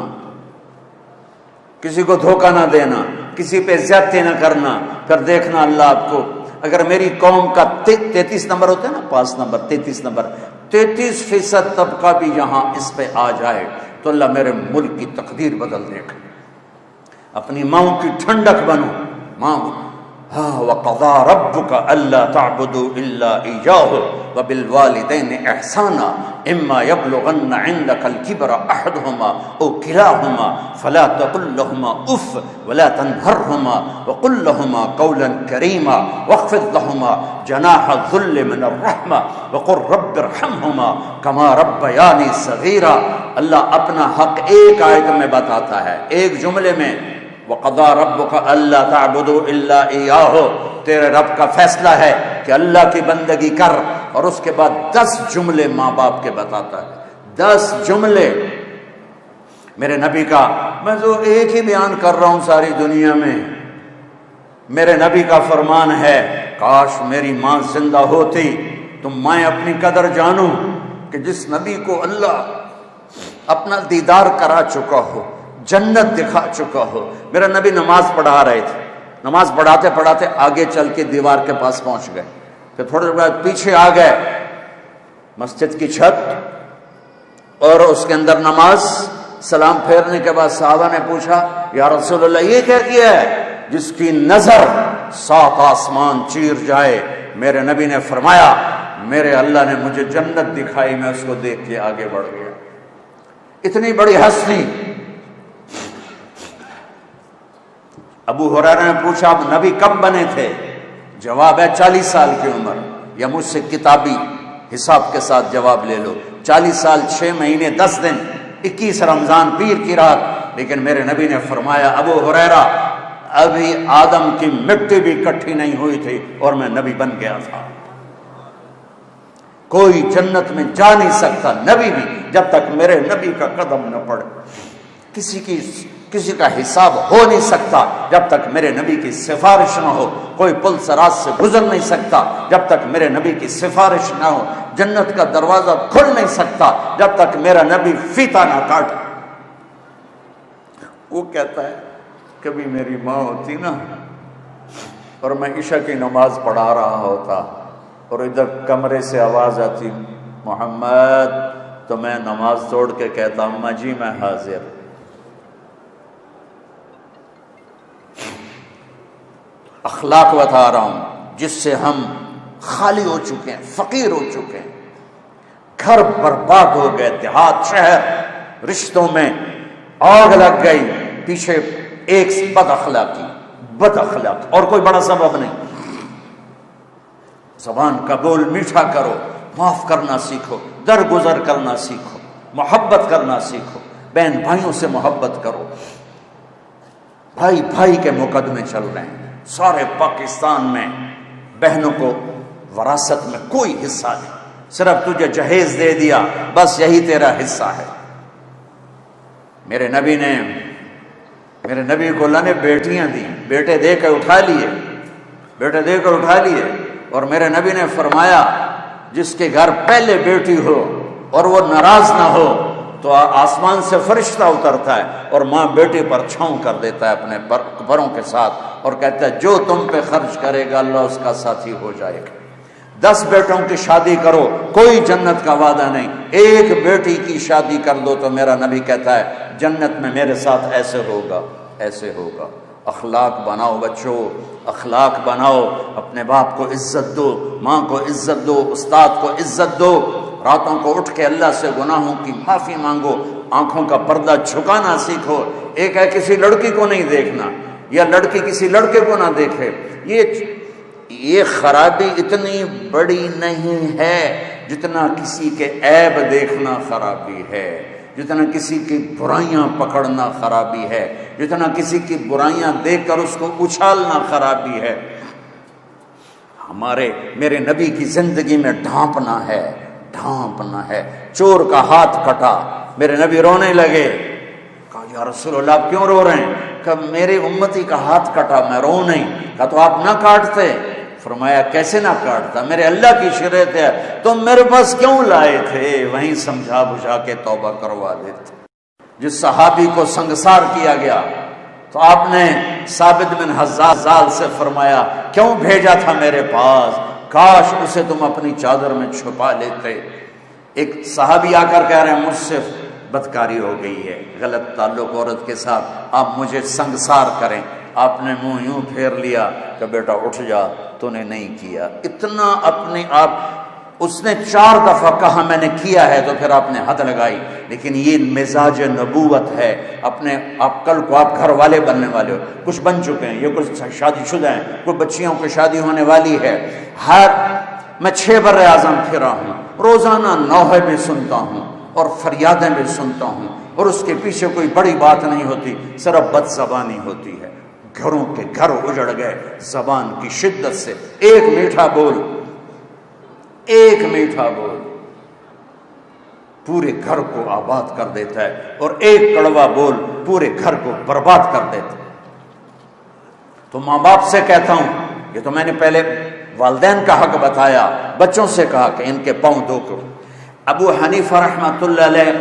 کسی کو دھوکہ نہ دینا، کسی پہ زیادتی نہ کرنا. پھر دیکھنا اللہ آپ کو، اگر میری قوم کا 33 نمبر ہوتا ہے نا، 5 نمبر 33 نمبر 33% طبقہ بھی یہاں اس پہ آ جائے تو اللہ میرے ملک کی تقدیر بدل دے گا. اپنی ماں کی ٹھنڈک بنو. ماں وَقَضَى رَبُّكَ أَلَّا تَعْبُدُوا إِلَّا إِيَّاهُ وَبِالْوَالِدَيْنِ إِحْسَانًا إِمَّا يَبْلُغَنَّ عِندَكَ الْكِبَرَ أَحَدُهُمَا أَوْ كِلَاهُمَا فَلَا تَقُل لَّهُمَا أُفٍّ وَلَا تَنْهَرْهُمَا وَقُل لَّهُمَا قَوْلًا كَرِيمًا وَاخْفِضْ لَهُمَا جَنَاحَ الذُّلِّ مِنَ الرَّحْمَةِ وَقُل رَّبِّ ارْحَمْهُمَا كَمَا رَبَّيَانِي صَغِيرًا. اللہ اپنا حق ایک آیت میں بتاتا ہے، ایک جملے میں. وَقَضَى رَبُّكَ أَلَّا تَعْبُدُوا إِلَّا إِيَّاهُ. تیرے رب کا فیصلہ ہے کہ اللہ کی بندگی کر، اور اس کے بعد 10 جملے ماں باپ کے بتاتا ہے. 10 جملے میرے نبی کا. میں تو ایک ہی بیان کر رہا ہوں ساری دنیا میں. میرے نبی کا فرمان ہے، کاش میری ماں زندہ ہوتی تو میں اپنی قدر جانوں کہ جس نبی کو اللہ اپنا دیدار کرا چکا ہو، جنت دکھا چکا ہو. میرا نبی نماز پڑھا رہے تھے، نماز پڑھاتے پڑھاتے آگے چل کے دیوار کے پاس پہنچ گئے. پھر تھوڑے دیر بعد پیچھے آ گئے مسجد کی چھت، اور اس کے اندر نماز. سلام پھیرنے کے بعد صحابہ نے پوچھا، یا رسول اللہ یہ کیا کیا ہے؟ جس کی نظر 7 آسمان چیر جائے. میرے نبی نے فرمایا، میرے اللہ نے مجھے جنت دکھائی، میں اس کو دیکھ کے آگے بڑھ گیا. اتنی بڑی ہستی. ابو ہریرہ نے پوچھا، اب نبی کب بنے تھے؟ جواب ہے 40 سال کی عمر. یا مجھ سے کتابی حساب کے ساتھ جواب لے لو. 40 سال 6 مہینے 10 دن 21 رمضان پیر کی رات. لیکن میرے نبی نے فرمایا، ابو ہریرہ ابھی آدم کی مٹی بھی اکٹھی نہیں ہوئی تھی اور میں نبی بن گیا تھا. کوئی جنت میں جا نہیں سکتا، نبی بھی، جب تک میرے نبی کا قدم نہ پڑے. کسی کا حساب ہو نہیں سکتا جب تک میرے نبی کی سفارش نہ ہو. کوئی پل صراط سے گزر نہیں سکتا جب تک میرے نبی کی سفارش نہ ہو. جنت کا دروازہ کھل نہیں سکتا جب تک میرا نبی فیتا نہ کاٹے. وہ کہتا ہے، کبھی میری ماں ہوتی نا اور میں عشاء کی نماز پڑھا رہا ہوتا اور ادھر کمرے سے آواز آتی محمد، تو میں نماز توڑ کے کہتا اماں جی میں حاضر. اخلاق بتا رہا ہوں جس سے ہم خالی ہو چکے ہیں، فقیر ہو چکے ہیں. گھر برباد ہو گئے، دیہات شہر رشتوں میں آگ لگ گئی، پیچھے ایک بد اخلاقی اور کوئی بڑا سبب نہیں. زبان کا بول میٹھا کرو، معاف کرنا سیکھو، درگزر کرنا سیکھو، محبت کرنا سیکھو، بہن بھائیوں سے محبت کرو. بھائی بھائی کے مقدمے چل رہے ہیں سارے پاکستان میں. بہنوں کو وراثت میں کوئی حصہ نہیں، صرف تجھے جہیز دے دیا، بس یہی تیرا حصہ ہے. میرے نبی کو اللہ نے بیٹیاں دی، بیٹے دے کر اٹھا لیے. اور میرے نبی نے فرمایا، جس کے گھر پہلے بیٹی ہو اور وہ ناراض نہ ہو تو آسمان سے فرشتہ اترتا ہے اور ماں بیٹے پر چھاؤں کر دیتا ہے اپنے پروں کے ساتھ اور کہتا ہے جو تم پہ خرچ کرے گا اللہ اس کا ساتھی ہو جائے گا. 10 بیٹوں کی شادی کرو، کوئی جنت کا وعدہ نہیں. ایک بیٹی کی شادی کر دو تو میرا نبی کہتا ہے جنت میں میرے ساتھ ایسے ہوگا. اخلاق بناؤ بچوں، اخلاق بناؤ. اپنے باپ کو عزت دو، ماں کو عزت دو، استاد کو عزت دو. راتوں کو اٹھ کے اللہ سے گناہوں کی معافی مانگو. آنکھوں کا پردہ جھکانا سیکھو. ایک ہے کسی لڑکی کو نہیں دیکھنا یا لڑکی کسی لڑکے کو نہ دیکھے. یہ خرابی اتنی بڑی نہیں ہے جتنا کسی کے عیب دیکھنا خرابی ہے. جتنا کسی کی برائیاں پکڑنا خرابی ہے، جتنا کسی کی برائیاں دیکھ کر اس کو اچھالنا خرابی ہے، میرے نبی کی زندگی میں ڈھانپنا ہے۔ چور کا ہاتھ کٹا، میرے نبی رونے لگے، کہا یا رسول اللہ آپ کیوں رو رہے ہیں؟ کہ میرے امتی کا ہاتھ کٹا، میں رو نہیں۔ کہا تو آپ نہ کاٹتے؟ فرمایا کیسے نہ کاٹتا، میرے اللہ کی شریعت ہے، تم میرے پاس کیوں لائے تھے؟ وہیں سمجھا بجھا کے توبہ کروا دیتے۔ جس صحابی کو سنگسار کیا گیا تو آپ نے ثابت بن حزال سے فرمایا کیوں بھیجا تھا میرے پاس، کاش اسے تم اپنی چادر میں چھپا لیتے۔ ایک صحابی آ کر کہہ رہے ہیں مجھ سے بدکاری ہو گئی ہے، غلط تعلق عورت کے ساتھ، آپ مجھے سنگسار کریں۔ آپ نے منہ یوں پھیر لیا کہ بیٹا اٹھ جا، تو نے نہیں کیا۔ اتنا اپنے آپ، اس نے 4 دفعہ کہا میں نے کیا ہے، تو پھر آپ نے حد لگائی۔ لیکن یہ مزاج نبوت ہے، آپ کل کو آپ گھر والے بننے والے ہو، کچھ بن چکے ہیں، یہ کچھ شادی شدہ ہیں، کوئی بچیوں کی شادی ہونے والی ہے۔ میں 6 بر اعظم پھرا ہوں، روزانہ نوحے بھی سنتا ہوں اور فریادیں بھی سنتا ہوں، اور اس کے پیچھے کوئی بڑی بات نہیں ہوتی، صرف بد زبانی ہوتی ہے۔ گھروں کے گھر اجڑ گئے زبان کی شدت سے۔ ایک میٹھا بول پورے گھر کو آباد کر دیتا ہے، اور ایک کڑوا بول پورے گھر کو برباد کر دیتا ہے۔ تو ماں باپ سے کہتا ہوں، یہ تو میں نے پہلے والدین کا حق بتایا، بچوں سے کہا کہ ان کے پاؤں دھو کرو۔ ابو حنیفہ رحمۃ اللہ علیہ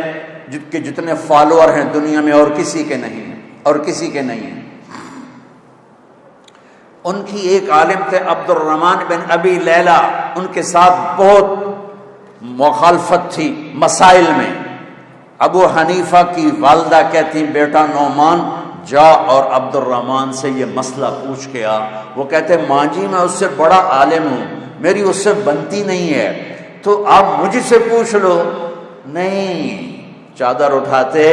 کے جتنے فالوور ہیں دنیا میں اور کسی کے نہیں ہیں، ان کی ایک عالم تھے عبد الرحمن بن ابی لیلہ، ان کے ساتھ بہت مخالفت تھی مسائل میں۔ ابو حنیفہ کی والدہ کہتی بیٹا نعمان جا اور عبد الرحمن سے یہ مسئلہ پوچھ کے آ۔ وہ کہتے ماں جی میں اس سے بڑا عالم ہوں، میری اس سے بنتی نہیں ہے، تو آپ مجھ سے پوچھ لو۔ نہیں، چادر اٹھاتے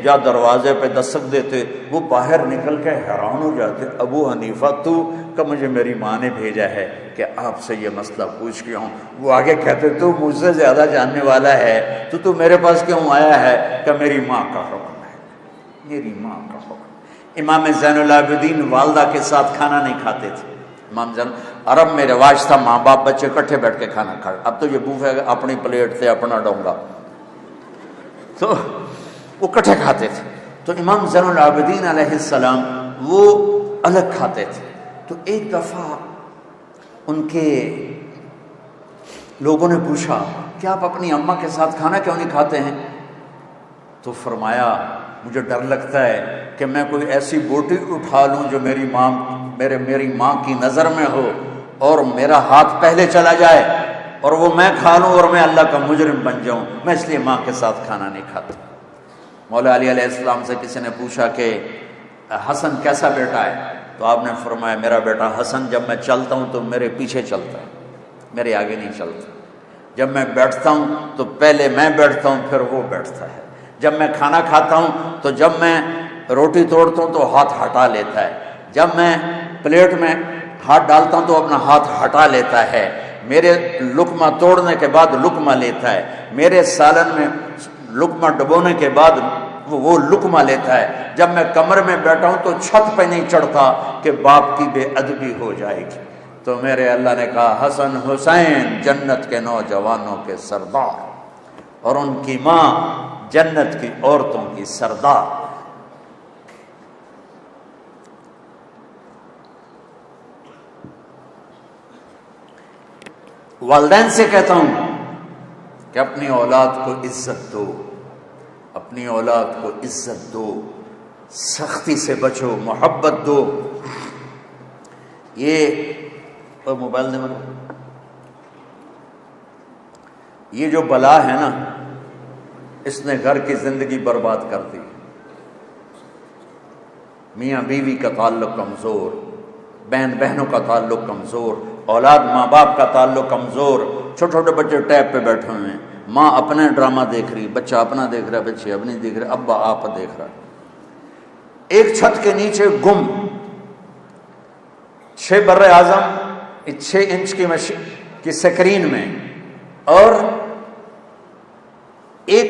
یا دروازے پہ دستک دیتے، وہ باہر نکل کے حیران ہو جاتے، ابو حنیفہ تو کہ مجھے میری ماں نے بھیجا ہے کہ آپ سے یہ مسئلہ پوچھ کے ہوں۔ وہ آگے کہتے تو مجھ سے زیادہ جاننے والا ہے، تو میرے پاس کیوں آیا ہے؟ کہ میری ماں کا حکم ہے، میری ماں کا حکم۔ امام زین العابدین والدہ کے ساتھ کھانا نہیں کھاتے تھے۔ امام زین، عرب میں رواج تھا ماں باپ بچے اکٹھے بیٹھ کے کھانا کھائے، اب تو یہ بوفے اپنی پلیٹ سے اپنا ڈونگا، تو وہ اکٹھے کھاتے تھے۔ تو امام زین العابدین علیہ السلام وہ الگ کھاتے تھے۔ تو ایک دفعہ ان کے لوگوں نے پوچھا کہ آپ اپنی اماں کے ساتھ کھانا کیوں نہیں کھاتے ہیں؟ تو فرمایا مجھے ڈر لگتا ہے کہ میں کوئی ایسی بوٹی اٹھا لوں جو میری ماں کی نظر میں ہو اور میرا ہاتھ پہلے چلا جائے اور وہ میں کھا لوں اور میں اللہ کا مجرم بن جاؤں، میں اس لیے ماں کے ساتھ کھانا نہیں کھاتا۔ مولا علی علیہ السلام سے کسی نے پوچھا کہ حسن کیسا بیٹا ہے؟ تو آپ نے فرمایا میرا بیٹا حسن جب میں چلتا ہوں تو میرے پیچھے چلتا ہے، میرے آگے نہیں چلتا۔ جب میں بیٹھتا ہوں تو پہلے میں بیٹھتا ہوں پھر وہ بیٹھتا ہے۔ جب میں کھانا کھاتا ہوں تو جب میں روٹی توڑتا ہوں تو ہاتھ ہٹا لیتا ہے، جب میں پلیٹ میں ہاتھ ڈالتا ہوں تو اپنا ہاتھ ہٹا لیتا ہے، میرے لقمہ توڑنے کے بعد لقمہ لیتا ہے، میرے سالن میں لقمہ ڈبونے کے بعد وہ لقمہ لیتا ہے۔ جب میں کمرے میں بیٹھا ہوں تو چھت پہ نہیں چڑھتا کہ باپ کی بے ادبی ہو جائے گی۔ تو میرے اللہ نے کہا حسن حسین جنت کے نوجوانوں کے سردار اور ان کی ماں جنت کی عورتوں کی سردار۔ والدین سے کہتا ہوں کہ اپنی اولاد کو عزت دو، اپنی اولاد کو عزت دو، سختی سے بچو، محبت دو۔ یہ موبائل دے مجھے، یہ جو بلا ہے نا اس نے گھر کی زندگی برباد کر دی۔ میاں بیوی کا تعلق کمزور، بہن بہنوں کا تعلق کمزور، اولاد ماں باپ کا تعلق کمزور، چھوٹے چھوٹے بچے ٹیب پہ بیٹھے ہوئے ہیں، ماں اپنے ڈرامہ دیکھ رہی، بچہ اپنا دیکھ رہا، بچے اپنی دیکھ رہے، ابا آپ دیکھ رہا، ایک چھت کے نیچے گم، 6 بر اعظم 6 انچ کی سکرین میں، اور ایک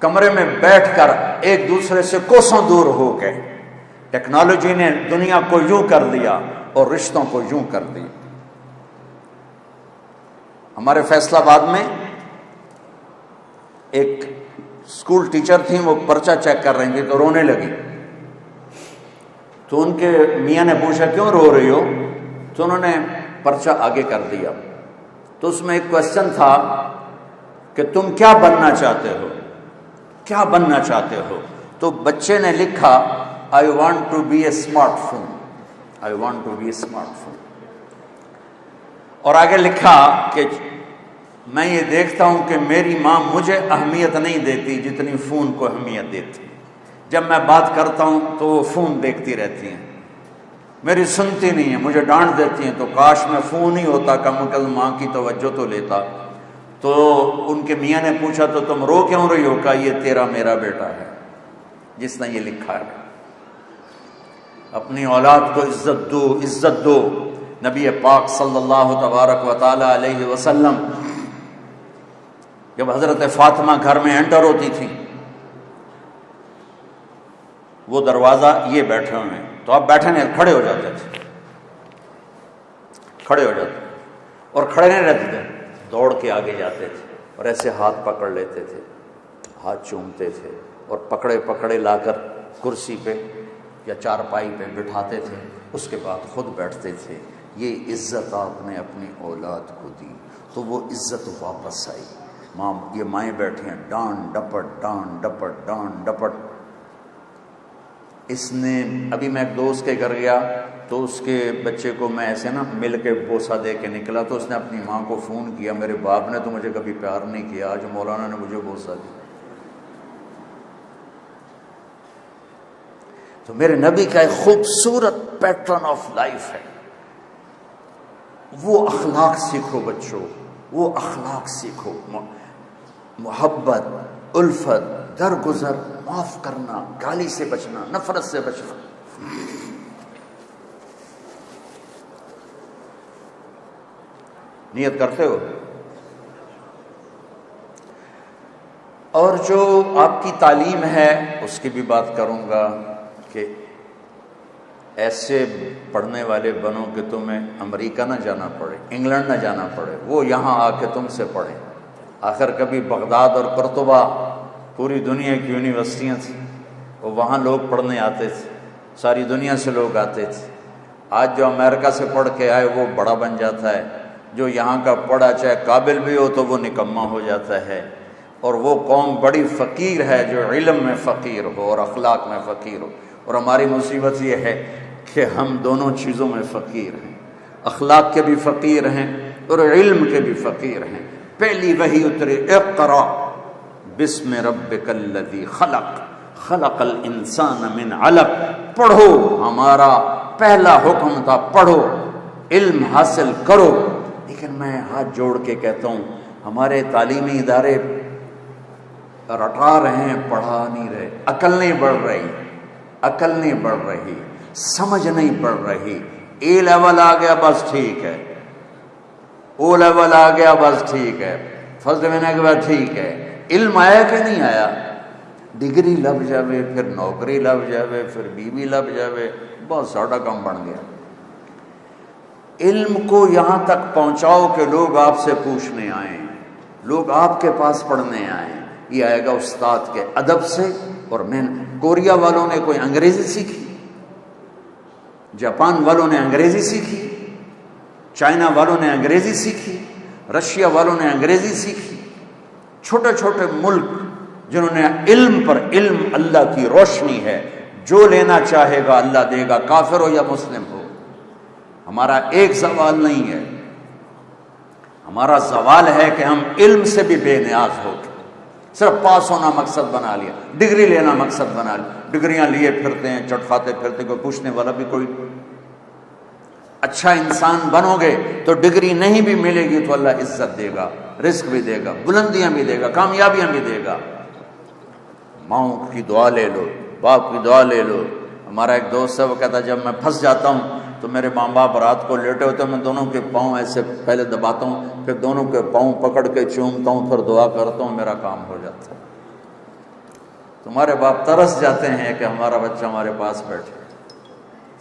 کمرے میں بیٹھ کر ایک دوسرے سے کوسوں دور ہو گئے. ٹیکنالوجی نے دنیا کو یوں کر دیا اور رشتوں کو یوں کر دیا. ہمارے فیصل آباد میں ایک اسکول ٹیچر تھیں، وہ پرچہ چیک کر رہی تھیں تو رونے لگی. تو ان کے میاں نے پوچھا کیوں رو رہی ہو؟ تو انہوں نے پرچہ آگے کر دیا. تو اس میں ایک کوشچن تھا کہ تم کیا بننا چاہتے ہو، کیا بننا چاہتے ہو؟ تو بچے نے لکھا I want to be a smartphone. I want to be a smartphone. اور آگے لکھا کہ میں یہ دیکھتا ہوں کہ میری ماں مجھے اہمیت نہیں دیتی جتنی فون کو اہمیت دیتی. جب میں بات کرتا ہوں تو وہ فون دیکھتی رہتی ہیں، میری سنتی نہیں ہے، مجھے ڈانٹ دیتی ہیں. تو کاش میں فون ہی ہوتا، کم از کم ماں کی توجہ تو لیتا. تو ان کے میاں نے پوچھا تو تم رو کیوں رہی ہو؟ کہا یہ تیرا میرا بیٹا ہے جس نے یہ لکھا ہے. اپنی اولاد کو عزت دو، عزت دو. نبی پاک صلی اللہ تبارک و تعالی علیہ وسلم جب حضرت فاطمہ گھر میں انٹر ہوتی تھی، وہ دروازہ یہ بیٹھے ہوئے ہیں تو آپ بیٹھے نہیں، کھڑے ہو جاتے تھے، کھڑے ہو جاتے اور کھڑے نہیں رہتے تھے، دوڑ کے آگے جاتے تھے اور ایسے ہاتھ پکڑ لیتے تھے، ہاتھ چومتے تھے اور پکڑے پکڑے لا کر کرسی پہ یا چارپائی پہ بٹھاتے تھے. اس کے بعد خود بیٹھتے تھے. یہ عزت آپ نے اپنی اولاد کو دی تو وہ عزت واپس آئی. ماں، یہ مائیں بیٹھی ہیں، ڈانٹ ڈپٹ ڈانٹ ڈپٹ ڈانٹ ڈپٹ. اس نے ابھی میں ایک دوست کے گھر گیا تو اس کے بچے کو میں ایسے نا مل کے بوسہ دے کے نکلا تو اس نے اپنی ماں کو فون کیا، میرے باپ نے تو مجھے کبھی پیار نہیں کیا، آج مولانا نے مجھے بوسہ دیا. تو میرے نبی کا ایک خوبصورت پیٹرن آف لائف ہے. وہ اخلاق سیکھو بچوں، وہ اخلاق سیکھو. محبت، الفت، درگزر، معاف کرنا، گالی سے بچنا، نفرت سے بچنا. نیت کرتے ہو؟ اور جو آپ کی تعلیم ہے اس کی بھی بات کروں گا کہ ایسے پڑھنے والے بنو کہ تمہیں امریکہ نہ جانا پڑے، انگلینڈ نہ جانا پڑے، وہ یہاں آ کے تم سے پڑھیں. آخر کبھی بغداد اور قرطبہ پوری دنیا کی یونیورسٹیاں تھیں، وہاں لوگ پڑھنے آتے تھے، ساری دنیا سے لوگ آتے تھے. آج جو امریکہ سے پڑھ کے آئے وہ بڑا بن جاتا ہے، جو یہاں کا پڑھا چاہے قابل بھی ہو تو وہ نکما ہو جاتا ہے. اور وہ قوم بڑی فقیر ہے جو علم میں فقیر ہو اور اخلاق میں فقیر ہو. اور ہماری مصیبت یہ ہے کہ ہم دونوں چیزوں میں فقیر ہیں، اخلاق کے بھی فقیر ہیں اور علم کے بھی فقیر ہیں. پہلی وحی اتری اقرا بسم ربک الذی خلق خلق الانسان من علق. پڑھو، ہمارا پہلا حکم تھا پڑھو، علم حاصل کرو. لیکن میں ہاتھ جوڑ کے کہتا ہوں ہمارے تعلیمی ادارے رٹا رہے ہیں، پڑھا نہیں رہے. عقل نہیں بڑھ رہی، عقل نہیں بڑھ رہی، سمجھ نہیں بڑھ رہی. اے لیول آ گیا بس ٹھیک ہے، او لیول آ گیا بس ٹھیک ہے، فرسٹ مہینے کے بعد ٹھیک ہے. علم آیا کہ نہیں آیا؟ ڈگری لب جاوے، پھر نوکری لب جاوے، پھر بیوی لب جاوے، بہت ساڑا کام بن گیا. علم کو یہاں تک پہنچاؤ کہ لوگ آپ سے پوچھنے آئیں، لوگ آپ کے پاس پڑھنے آئیں. یہ آئے گا استاد کے ادب سے. اور میں کوریا والوں نے کوئی انگریزی سیکھی، جاپان والوں نے انگریزی سیکھی، چائنا والوں نے انگریزی سیکھی، رشیا والوں نے انگریزی سیکھی. چھوٹے چھوٹے ملک جنہوں نے علم پر علم اللہ کی روشنی ہے، جو لینا چاہے گا اللہ دے گا، کافر ہو یا مسلم ہو. ہمارا ایک زوال نہیں ہے، ہمارا زوال ہے کہ ہم علم سے بھی بے نیاز ہو گئے. صرف پاس ہونا مقصد بنا لیا، ڈگری لینا مقصد بنا لیا. ڈگریاں لیے پھرتے ہیں، چٹکھاتے پھرتے، کوئی پوچھنے والا بھی کوئی. اچھا انسان بنو گے تو ڈگری نہیں بھی ملے گی تو اللہ عزت دے گا، رزق بھی دے گا، بلندیاں بھی دے گا، کامیابیاں بھی دے گا. ماؤں کی دعا لے لو، باپ کی دعا لے لو. ہمارا ایک دوست ہے، وہ کہتا ہے جب میں پھنس جاتا ہوں تو میرے ماں باپ رات کو لیٹے ہوتے ہیں، میں دونوں کے پاؤں ایسے پہلے دباتا ہوں، پھر دونوں کے پاؤں پکڑ کے چومتا ہوں، پھر دعا کرتا ہوں، میرا کام ہو جاتا ہے. تمہارے باپ ترس جاتے ہیں کہ ہمارا بچہ ہمارے پاس بیٹھے،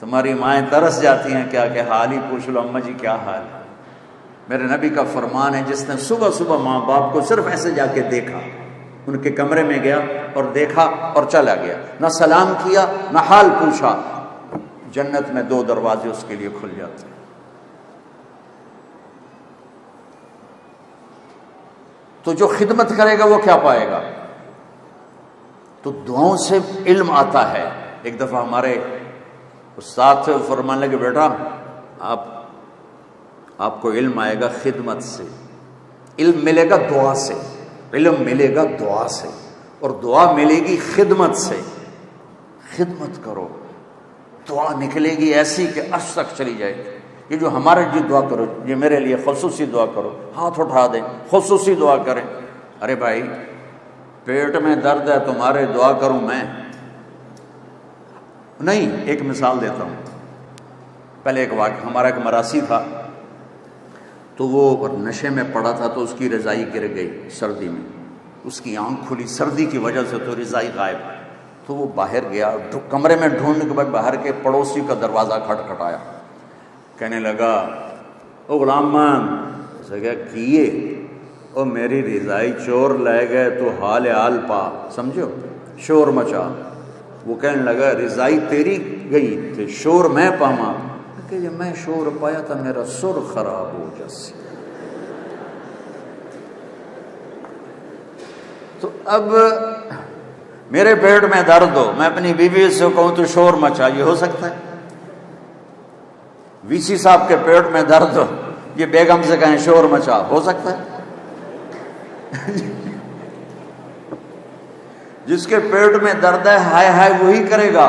تمہاری مائیں ترس جاتی ہیں کیا کہ حال ہی پوچھ لو اماں جی کیا حال ہے۔ میرے نبی کا فرمان ہے جس نے صبح صبح ماں باپ کو صرف ایسے جا کے دیکھا، ان کے کمرے میں گیا اور دیکھا اور چلا گیا، نہ سلام کیا نہ حال پوچھا، جنت میں 2 دروازے اس کے لیے کھل جاتے ہیں۔ تو جو خدمت کرے گا وہ کیا پائے گا؟ تو دعاؤں سے علم آتا ہے۔ ایک دفعہ ہمارے استاد سے فرمانے لگے بیٹا آپ کو علم آئے گا خدمت سے، علم ملے گا دعا سے، علم ملے گا دعا سے، اور دعا ملے گی خدمت سے۔ خدمت کرو، دعا نکلے گی ایسی کہ عرش تک چلی جائے گی۔ یہ جو ہمارے لیے دعا کرو، یہ میرے لیے خصوصی دعا کرو، ہاتھ اٹھا دیں خصوصی دعا کریں۔ ارے بھائی پیٹ میں درد ہے تمہارے دعا کروں میں؟ نہیں۔ ایک مثال دیتا ہوں۔ پہلے ایک واقعہ، ہمارا ایک مراسی تھا، تو وہ نشے میں پڑا تھا، تو اس کی رضائی گر گئی سردی میں، اس کی آنکھ کھلی سردی کی وجہ سے، تو رضائی غائب۔ تو وہ باہر گیا، کمرے میں ڈھونڈنے کے بعد باہر کے پڑوسی کا دروازہ کھٹکھٹایا، کہنے لگا او غلام مان، اسے کہا کیے؟ او میری رضائی چور لے گئے تو حال پا، سمجھو شور مچا۔ وہ کہنے لگا رضائی تیری گئی تھی، شور میں پاما، کہ یہ میں شور پایا تھا میرا سر خراب ہو جیسے۔ تو اب میرے پیٹ میں درد ہو، میں اپنی بیوی سے کہوں تو شور مچا، یہ ہو سکتا ہے؟ وی سی صاحب کے پیٹ میں درد ہو، یہ بیگم سے کہیں شور مچا، ہو سکتا ہے؟ جس کے پیٹ میں درد ہے ہائے ہائے وہی کرے گا۔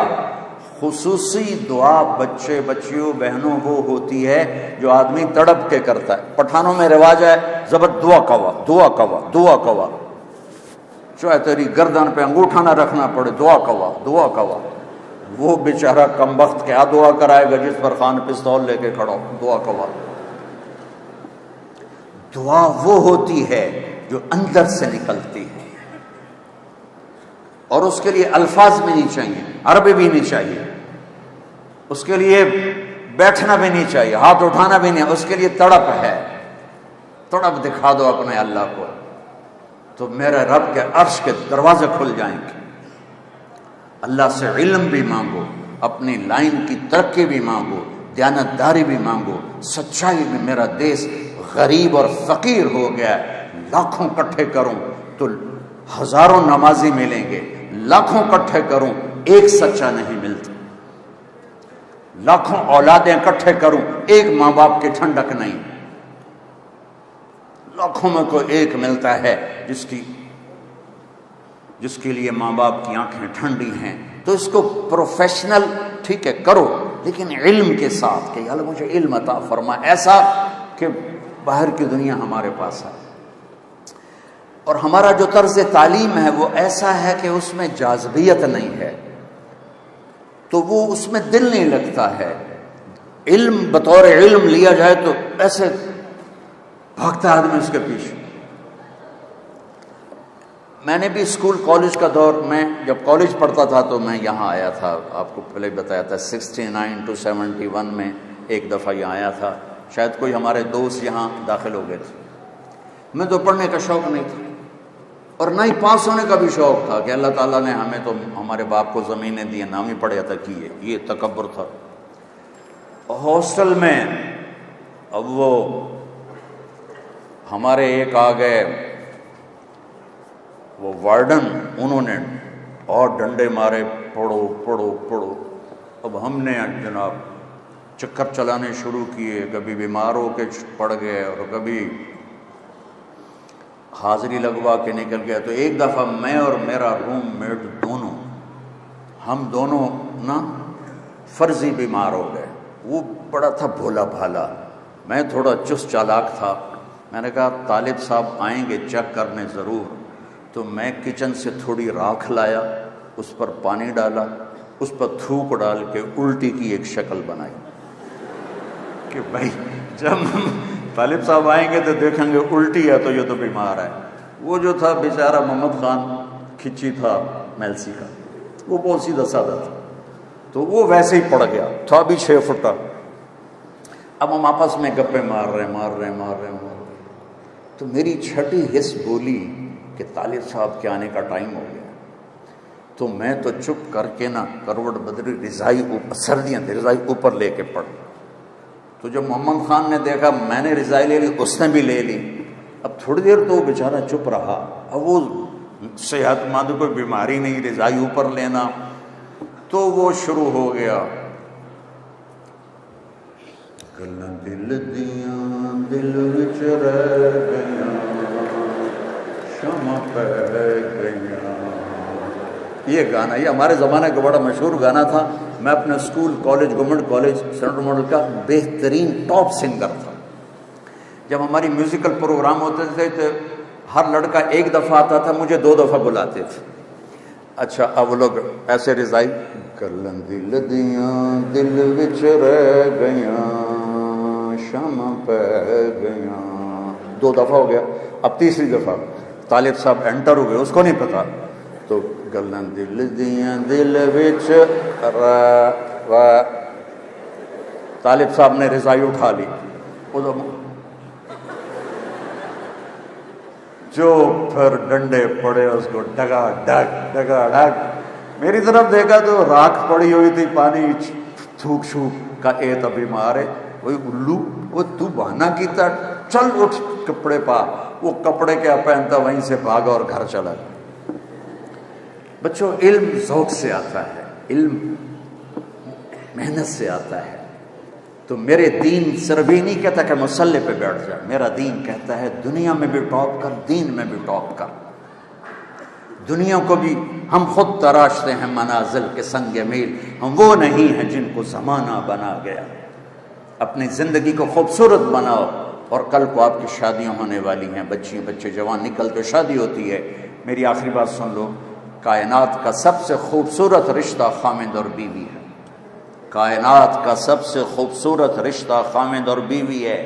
خصوصی دعا بچے بچیوں بہنوں وہ ہوتی ہے جو آدمی تڑپ کے کرتا ہے۔ پٹھانوں میں رواج ہے زبر دعا کوا دعا کوا دعا کوا، چاہے تیری گردن پہ انگوٹھا نہ رکھنا پڑے، دعا کوا دعا کوا۔ وہ بیچارہ کم بخت کیا دعا کرائے گا جس پر خان پستول لے کے کھڑا ہو، دعا کوا۔ دعا وہ ہوتی ہے جو اندر سے نکلتی ہے، اور اس کے لیے الفاظ بھی نہیں چاہیے، عربی بھی نہیں چاہیے، اس کے لیے بیٹھنا بھی نہیں چاہیے، ہاتھ اٹھانا بھی نہیں، اس کے لیے تڑپ ہے۔ تڑپ دکھا دو اپنے اللہ کو، تو میرے رب کے عرش کے دروازے کھل جائیں گے۔ اللہ سے علم بھی مانگو، اپنی لائن کی ترقی بھی مانگو، دیانتداری بھی مانگو، سچائی بھی۔ میرا دیس غریب اور فقیر ہو گیا ہے، لاکھوں کٹھے کروں تو ہزاروں نمازی ملیں گے، لاکھوں کٹھے کروں ایک سچا نہیں ملتا، لاکھوں اولادیں کٹھے کروں ایک ماں باپ کی ٹھنڈک نہیں، لاکھوں میں کوئی ایک ملتا ہے جس کے لیے ماں باپ کی آنکھیں ٹھنڈی ہیں۔ تو اس کو پروفیشنل ٹھیک ہے کرو، لیکن علم کے ساتھ کہ اللہ مجھے علم عطا فرما، ایسا کہ باہر کی دنیا ہمارے پاس ہے۔ اور ہمارا جو طرز تعلیم ہے وہ ایسا ہے کہ اس میں جاذبیت نہیں ہے، تو وہ اس میں دل نہیں لگتا ہے۔ علم بطور علم لیا جائے تو ایسے بھاگتا آدمی اس کے پیچھے۔ میں نے بھی اسکول کالج کا دور، میں جب کالج پڑھتا تھا تو میں یہاں آیا تھا، آپ کو پہلے بتایا تھا 69 to 71 میں ایک دفعہ یہاں آیا تھا، شاید کوئی ہمارے دوست یہاں داخل ہو گئے تھے۔ میں تو پڑھنے کا شوق نہیں تھا اور نہ ہی پاس ہونے کا بھی شوق تھا کہ اللہ تعالیٰ نے ہمیں تو ہمارے باپ کو زمینیں دی، نام ہی پڑھیا تھا کیے، یہ تکبر تھا۔ ہاسٹل میں اب وہ ہمارے ایک آ گئے وہ وارڈن، انہوں نے اور ڈنڈے مارے، پڑھو پڑھو پڑھو۔ اب ہم نے جناب چکر چلانے شروع کیے، کبھی بیمار ہو کے پڑ گئے اور کبھی حاضری لگوا کے نکل گیا۔ تو ایک دفعہ میں اور میرا روم میٹ دونوں، ہم دونوں نا فرضی بیمار ہو گئے۔ وہ بڑا تھا بھولا بھالا، میں تھوڑا چست چالاک تھا۔ میں نے کہا طالب صاحب آئیں گے چیک کرنے ضرور، تو میں کچن سے تھوڑی راکھ لایا، اس پر پانی ڈالا، اس پر تھوک ڈال کے الٹی کی ایک شکل بنائی کہ بھائی جب طالب صاحب آئیں گے تو دیکھیں گے الٹی ہے تو یہ تو بیمار ہے۔ وہ جو تھا بیچارہ محمد خان کھچی تھا، میلسی کا، وہ بہت سیدھا سادہ تھا، تو وہ ویسے ہی پڑ گیا تھا بھی 6 فٹا۔ اب ہم آپس میں گپے مار رہے تو میری چھٹی حص بولی کہ طالب صاحب کے آنے کا ٹائم ہو گیا، تو میں تو چپ کر کے نا کروٹ بدری، رضائی اوپر، سردیاں تھیں، رضائی اوپر لے کے پڑ۔ تو جب محمد خان نے دیکھا میں نے رضائی لے لی، اس نے بھی لے لی۔ اب تھوڑی دیر تو وہ بیچارہ چپ رہا، اب وہ صحت مند، کوئی بیماری نہیں، رضائی اوپر لینا، تو وہ شروع ہو گیا، گلاں دل دیاں دل وچ رہ گئیاں، شمع پہ گئیاں۔ یہ گانا، یہ ہمارے زمانے کا بڑا مشہور گانا تھا۔ میں اپنے school, college, government college central model کا بہترین ٹاپ سنگر تھا۔ جب ہماری میوزیکل پروگرام ہوتے تھے تو ہر لڑکا ایک دفعہ آتا تھا، مجھے 2 دفعہ بلاتے تھے۔ اچھا، اب وہ لوگ ایسے رضائی، گلاں دل دیاں دل وچ رہ گئیاں، شمع پہ گئیاں، 2 دفعہ ہو گیا۔ اب تیسری دفعہ طالب صاحب انٹر ہوئے، اس کو نہیں پتا، تو گلاں دل دیاں دل وچ طالب صاحب نے رضائی اٹھا لی، جو پھر ڈنڈے پڑے اس کو، ڈگا ڈگ۔ میری طرف دیکھا تو راکھ پڑی ہوئی تھی، پانی تھوک چھوک کا، اے تو بیمار ہے، وہی الو، وہ تو بہانا کیتا، چل اٹھ کپڑے پا، وہ کپڑے کیا پہنتا، وہیں سے بھاگا اور گھر چلا گیا۔ بچوں، علم ذوق سے آتا ہے، علم محنت سے آتا ہے۔ تو میرے دین صرف یہ نہیں کہتا کہ مصلی پہ بیٹھ جائے، میرا دین کہتا ہے دنیا میں بھی ٹاپ کر، دین میں بھی ٹاپ کر۔ دنیا کو بھی ہم خود تراشتے ہیں منازل کے سنگ میل، ہم وہ نہیں ہیں جن کو زمانہ بنا گیا۔ اپنی زندگی کو خوبصورت بناؤ، اور کل کو آپ کی شادیاں ہونے والی ہیں، بچے جوان نکلتے، شادی ہوتی ہے۔ میری آخری بات سن لو، کائنات کا سب سے خوبصورت رشتہ خامند اور بیوی ہے۔ کائنات کا سب سے خوبصورت رشتہ خامند اور بیوی ہے۔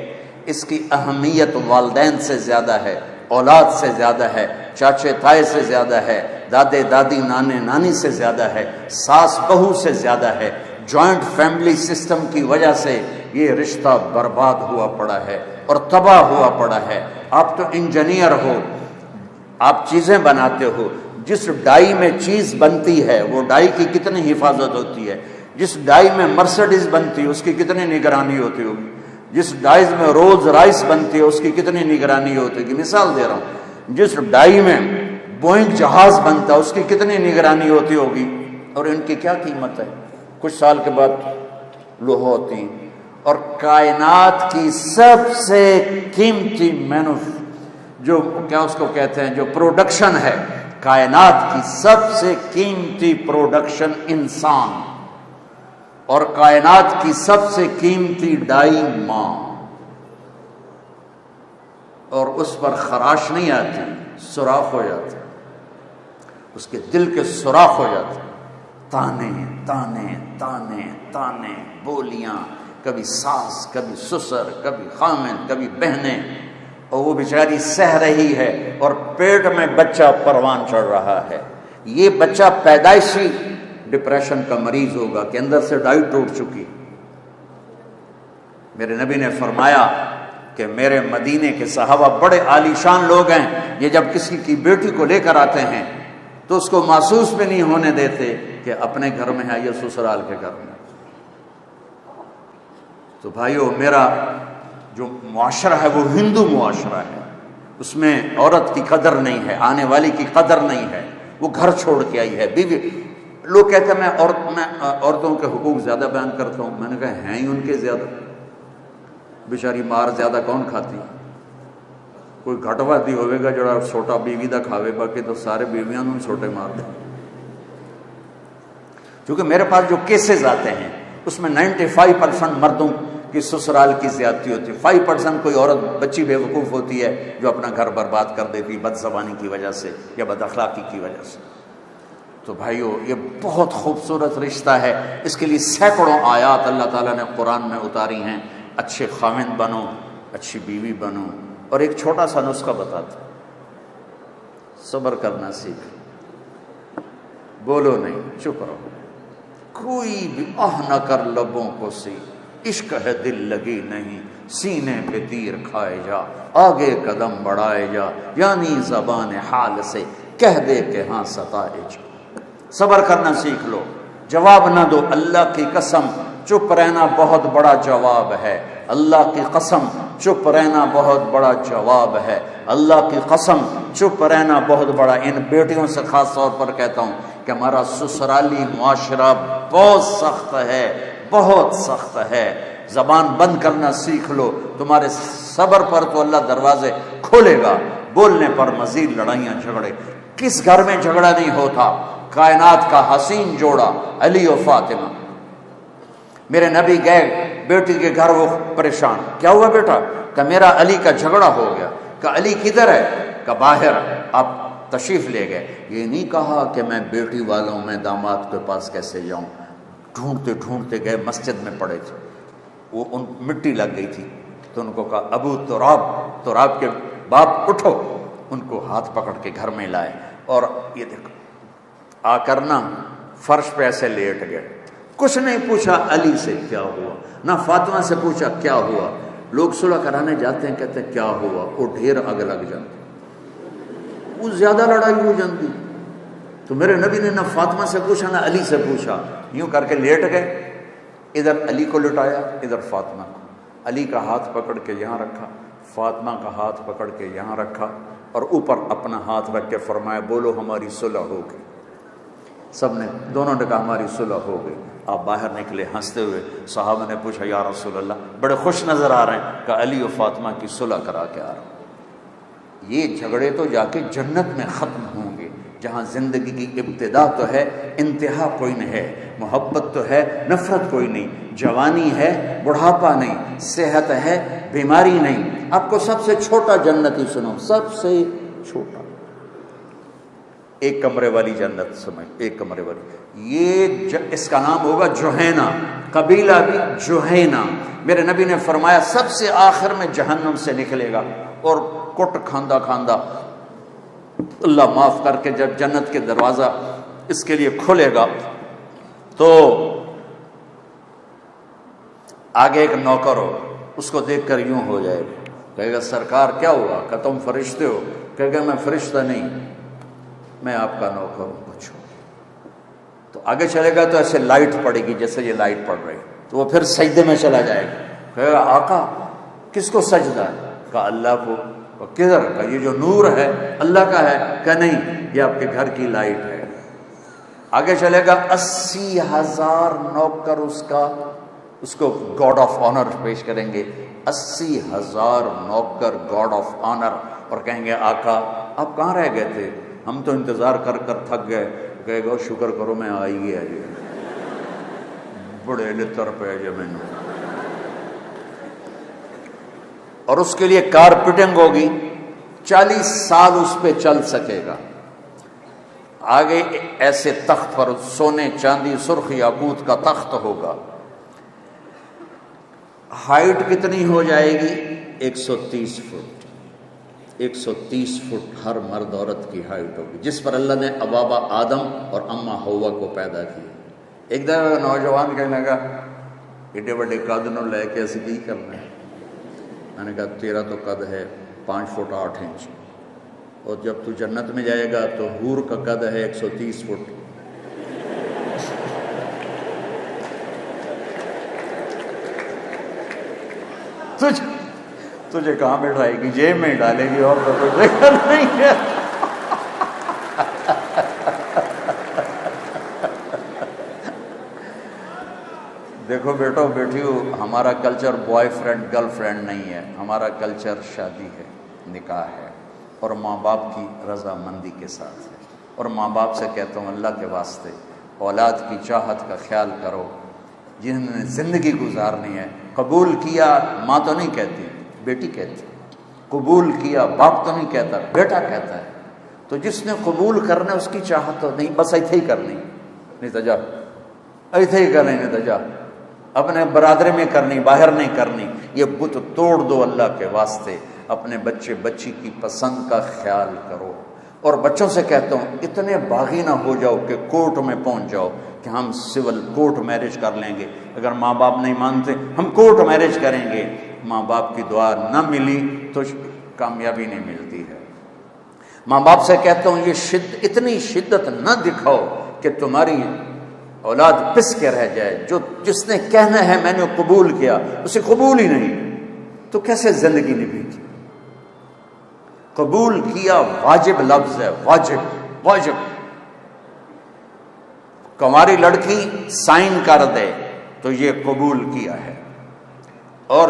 اس کی اہمیت والدین سے زیادہ ہے، اولاد سے زیادہ ہے، چاچے تائے سے زیادہ ہے، دادے دادی نانے نانی سے زیادہ ہے، ساس بہو سے زیادہ ہے۔ جوائنٹ فیملی سسٹم کی وجہ سے یہ رشتہ برباد ہوا پڑا ہے اور تباہ ہوا پڑا ہے۔ آپ تو انجینئر ہو، آپ چیزیں بناتے ہو، جس ڈائی میں چیز بنتی ہے وہ ڈائی کی کتنی حفاظت ہوتی ہے، جس ڈائی میں مرسڈیز بنتی ہے اس کی کتنی نگرانی ہوتی ہوگی، جس ڈائز میں رولز رائس بنتی ہے اس کی کتنی نگرانی ہوتی ہے۔ مثال دے رہا ہوں، جس ڈائی میں بوئنگ جہاز بنتا ہے اس کی کتنی نگرانی ہوتی ہوگی، اور ان کی کیا قیمت ہے، کچھ سال کے بعد لوہا ہوتی۔ اور کائنات کی سب سے قیمتی جو کیا اس کو کہتے ہیں، جو پروڈکشن ہے، کائنات کی سب سے قیمتی پروڈکشن انسان، اور کائنات کی سب سے قیمتی ڈائی ماں، اور اس پر خراش نہیں آتی، سوراخ ہو جاتا، اس کے دل کے سوراخ ہو جاتے، تانے تانے تانے تانے، بولیاں، کبھی ساس، کبھی سسر، کبھی خامن، کبھی بہنیں، اور وہ بیچاری سہ رہی ہے، اور پیٹ میں بچہ پروان چڑھ رہا ہے۔ یہ بچہ پیدائشی ڈپریشن کا مریض ہوگا کہ اندر سے ڈائی ٹوٹ چکی۔ میرے نبی نے فرمایا کہ میرے مدینے کے صحابہ بڑے عالی شان لوگ ہیں، یہ جب کسی کی بیٹی کو لے کر آتے ہیں تو اس کو محسوس بھی نہیں ہونے دیتے کہ اپنے گھر میں ہے یا سسرال کے گھر میں۔ تو بھائیو، میرا جو معاشرہ ہے وہ ہندو معاشرہ ہے، اس میں عورت کی قدر نہیں ہے، آنے والی کی قدر نہیں ہے، وہ گھر چھوڑ کے آئی ہے، بیوی۔ لوگ کہتے ہیں میں عورتوں کے حقوق زیادہ بیان کرتا ہوں، میں نے کہا ہیں ہی ان کے زیادہ، بیچاری مار زیادہ کون کھاتی، کوئی گھٹوا دی ہوئے گا جڑا چھوٹا بیوی دا کھاوے، باقی تو سارے بیویاں نوں چھوٹے مار دیں۔ کیونکہ میرے پاس جو کیسز آتے ہیں اس میں 95% مردوں کی سسرال کی زیادتی ہوتی ہے، 5% کوئی عورت بچی بے وقوف ہوتی ہے جو اپنا گھر برباد کر دیتی بد زبانی کی وجہ سے یا بد اخلاقی کی وجہ سے۔ تو بھائیو، یہ بہت خوبصورت رشتہ ہے، اس کے لیے سینکڑوں آیات اللہ تعالیٰ نے قرآن میں اتاری ہیں۔ اچھے خاوند بنو، اچھی بیوی بنو، اور ایک چھوٹا سا نسخہ بتاتا، صبر کرنا سیکھ۔ بولو نہیں، چپ رہو، کوئی بھی آہ نہ کر لبوں کو سی، عشق ہے دل لگی نہیں، سینے پہ تیر کھائے جا، آگے قدم بڑھائے جا، یعنی زبان حال سے کہہ دے کہ ہاں ستائے جا۔ صبر کرنا سیکھ لو، جواب نہ دو، اللہ کی قسم چپ رہنا بہت بڑا جواب ہے، اللہ کی قسم چپ رہنا بہت بڑا جواب ہے، اللہ کی قسم چپ رہنا بہت بڑا۔ ان بیٹیوں سے خاص طور پر کہتا ہوں کہ ہمارا سسرالی معاشرہ بہت سخت ہے، بہت سخت ہے، زبان بند کرنا سیکھ لو، تمہارے صبر پر تو اللہ دروازے کھولے گا، بولنے پر مزید لڑائیاں جھگڑے۔ کس گھر میں جھگڑا نہیں ہوتا؟ کائنات کا حسین جوڑا علی و فاطمہ، میرے نبی گئے بیٹی کے گھر، وہ پریشان، کیا ہوا بیٹا؟ کہ میرا علی کا جھگڑا ہو گیا۔ کہ علی کدھر ہے؟ کہ باہر، آپ تشریف لے گئے۔ یہ نہیں کہا کہ میں بیٹی والوں میں داماد کے پاس کیسے جاؤں، ڈھونڈتے ڈھونڈتے گئے، مسجد میں پڑے تھے، وہ ان مٹی لگ گئی تھی، تو ان کو کہا ابو تراب، تراب کے باپ اٹھو، ان کو ہاتھ پکڑ کے گھر میں لائے، اور یہ دیکھو آ کر نا فرش پہ ایسے لیٹ گئے، کچھ نہیں پوچھا علی سے کیا ہوا، نہ فاطمہ سے پوچھا کیا ہوا۔ لوگ صلح کرانے جاتے ہیں، کہتے ہیں کیا ہوا، وہ ڈھیر آگ لگ جاتی، وہ زیادہ لڑائی ہو جاتی۔ تو میرے نبی نے نہ فاطمہ سے پوچھا نہ علی سے پوچھا، یوں کر کے لیٹ گئے، ادھر علی کو لٹایا، ادھر فاطمہ کو، علی کا ہاتھ پکڑ کے یہاں رکھا، فاطمہ کا ہاتھ پکڑ کے یہاں رکھا، اور اوپر اپنا ہاتھ رکھ کے فرمایا بولو ہماری صلح ہو گئی۔ سب نے، دونوں نے کہا ہماری صلح ہو گئی۔ آپ باہر نکلے ہنستے ہوئے، صحابہ نے پوچھا یا رسول اللہ، بڑے خوش نظر آ رہے ہیں، کہ علی و فاطمہ کی صلح کرا کے آ رہے ہیں۔ یہ جھگڑے تو جا کے جنت میں ختم ہوں گے، جہاں زندگی کی ابتدا تو ہے، انتہا کوئی نہیں ہے، محبت تو ہے، نفرت کوئی نہیں، جوانی ہے، بڑھاپا نہیں، صحت ہے، بیماری نہیں۔ آپ کو سب سے چھوٹا جنتی سنو، سب سے چھوٹا، ایک کمرے والی جنت سمجھ، ایک کمرے والی، یہ اس کا نام ہوگا جوہینہ، قبیلہ بھی جوہینہ۔ میرے نبی نے فرمایا سب سے آخر میں جہنم سے نکلے گا، اور کٹ کھاندہ کھاندہ اللہ معاف کر کے جب جنت کے دروازہ اس کے لیے کھولے گا، تو آگے ایک نوکر ہو، اس کو دیکھ کر یوں ہو جائے گا، کہے گا سرکار کیا ہوا؟ کہ تم فرشتے ہو؟ کہے گا میں فرشتہ نہیں، میں آپ کا نوکر ہوں، پوچھو۔ تو آگے چلے گا تو ایسے لائٹ پڑے گی جیسے یہ لائٹ پڑ رہی، تو وہ پھر سجدے میں چلا جائے گا، کہے گا آقا کس کو سجدہ ہے؟ کہا اللہ کو۔ کدھر؟ کا یہ جو نور ہے اللہ کا ہے؟ کہ نہیں، یہ آپ کے گھر کی لائٹ ہے۔ آگے چلے گا 80,000 نوکر اس کو گاڈ آف آنر پیش کریں گے، 80,000 نوکر گاڈ آف آنر، اور کہیں گے آقا آپ کہاں رہ گئے تھے، ہم تو انتظار کر کر تھک گئے۔ کہے گا شکر کرو میں آئی گیا جی، بڑے لطر پہ جی میں نے، اور اس کے لیے کارپیٹنگ ہوگی، 40 سال اس پہ چل سکے گا۔ آگے ایسے تخت پر سونے چاندی سرخ یاقوت کا تخت ہوگا، ہائٹ کتنی ہو جائے گی؟ 130 فٹ، 130 فٹ ہر مرد عورت کی ہائٹ ہوگی، جس پر اللہ نے ابابا آدم اور اماں حوا کو پیدا کیا۔ ایک دفعہ نوجوان کہنے لگا ایڈے بڑے قد نو لے کے اسی کی کرنا ہے؟ میں نے کہا تیرا تو قد ہے 5 فٹ 8 انچ، اور جب تو جنت میں جائے گا تو حور کا قد ہے 130 فٹ۔ تجھے کہاں بٹھائے گی؟ جیب میں ڈالے گی، اور تو کوئی جگہ نہیں ہے۔ دیکھو بیٹو بیٹیو، ہمارا culture boy friend girl friend نہیں ہے، ہمارا کلچر شادی ہے، نکاح ہے، اور ماں باپ کی رضامندی کے ساتھ ہے۔ اور ماں باپ سے کہتا ہوں اللہ کے واسطے اولاد کی چاہت کا خیال کرو، جنہوں نے زندگی گزارنی ہے۔ قبول کیا ماں تو نہیں کہتی، بیٹی کہتی، قبول کیا باپ تو نہیں کہتا، بیٹا کہتا ہے۔ تو جس نے قبول کرنا اس کی چاہت تو نہیں، بس ایتھے ہی کرنی، نہیں تو جا ایتھے ہی کرنی، نہیں تو جا اپنے برادری میں کرنی، باہر نہیں کرنی۔ یہ بت توڑ دو اللہ کے واسطے، اپنے بچے بچی کی پسند کا خیال کرو۔ اور بچوں سے کہتا ہوں اتنے باغی نہ ہو جاؤ کہ کورٹ میں پہنچ جاؤ کہ ہم سول کورٹ میرج کر لیں گے، اگر ماں باپ نہیں مانتے ہم کورٹ میرج کریں گے، ماں باپ کی دعا نہ ملی تو کامیابی نہیں ملتی ہے۔ ماں باپ سے کہتا ہوں یہ اتنی شدت نہ دکھاؤ کہ تمہاری اولاد پس کے رہ جائے، جس نے کہنا ہے میں نے قبول کیا اسے قبول ہی نہیں، تو کیسے زندگی نبھے گی؟ قبول کیا واجب لفظ ہے، واجب واجب۔ کنواری لڑکی سائن کر دے تو یہ قبول کیا ہے، اور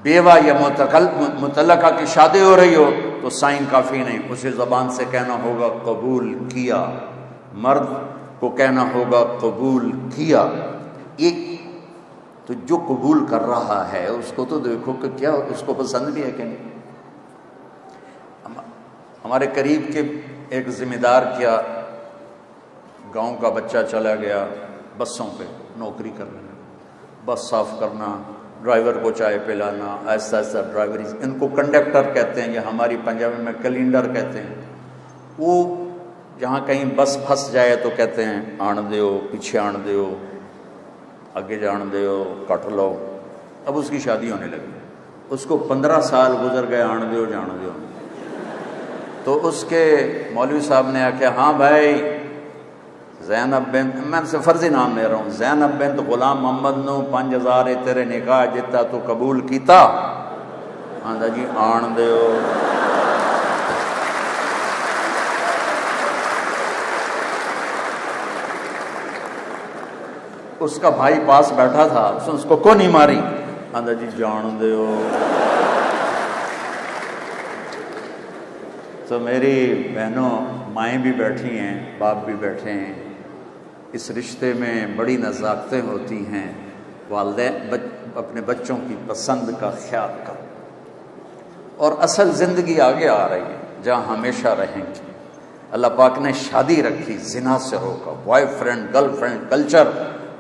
بیوہ یا متعلقہ کی شادی ہو رہی ہو تو سائن کافی نہیں، اسے زبان سے کہنا ہوگا قبول کیا، مرد کو کہنا ہوگا قبول کیا۔ یہ تو جو قبول کر رہا ہے اس کو تو دیکھو کہ کیا اس کو پسند بھی ہے کہ نہیں۔ ہمارے قریب کے ایک ذمہ دار کیا گاؤں کا بچہ چلا گیا بسوں پہ نوکری کرنے، بس صاف کرنا، ڈرائیور کو چائے پلانا، ایسا ایسا ڈرائیوری، ان کو کنڈکٹر کہتے ہیں یا ہماری پنجابی میں کلینڈر کہتے ہیں۔ وہ جہاں کہیں بس پھنس جائے تو کہتے ہیں آن دیو، پیچھے آن دیو، آگے جان دیو، کٹ لو۔ اب اس کی شادی ہونے لگی، اس کو 15 سال گزر گئے آن دیو جان دیو، تو اس کے مولوی صاحب نے آخیا ہاں بھائی زینب بنت، میں سے فرضی نام لے رہا ہوں، زینب بنت غلام محمد نو 5000 تیرے نکاح جتا تو قبول کیتا؟ آندا جی آن دیو۔ اس کا بھائی پاس بیٹھا تھا، اس کو کون نہیں ماری؟ آندا جی جان دیو۔ تو میری بہنوں، مائیں بھی بیٹھی ہیں، باپ بھی بیٹھے ہیں، اس رشتے میں بڑی نزاکتیں ہوتی ہیں۔ والدین اپنے بچوں کی پسند کا خیال کرو، اور اصل زندگی آگے آ رہی ہے جہاں ہمیشہ رہیں گے۔ اللہ پاک نے شادی رکھی، زنا سے روکا، boyfriend girlfriend culture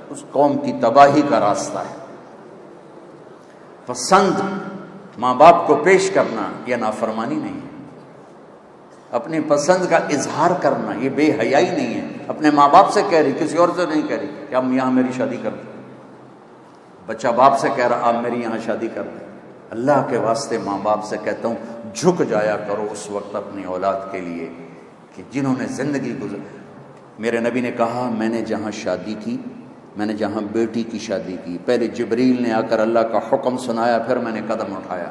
اس قوم کی تباہی کا راستہ ہے۔ پسند ماں باپ کو پیش کرنا یہ نافرمانی نہیں ہے، اپنی پسند کا اظہار کرنا یہ بے حیائی نہیں ہے۔ اپنے ماں باپ سے کہہ رہی، کسی اور سے نہیں کہہ رہی کہ ہم یہاں میری شادی کر دیں۔ بچہ باپ سے کہہ رہا آپ میری یہاں شادی کر دیں۔ اللہ کے واسطے ماں باپ سے کہتا ہوں جھک جایا کرو اس وقت اپنی اولاد کے لیے کہ جنہوں نے زندگی گزر۔ میرے نبی نے کہا میں نے جہاں شادی کی، میں نے جہاں بیٹی کی شادی کی، پہلے جبریل نے آ کر اللہ کا حکم سنایا، پھر میں نے قدم اٹھایا۔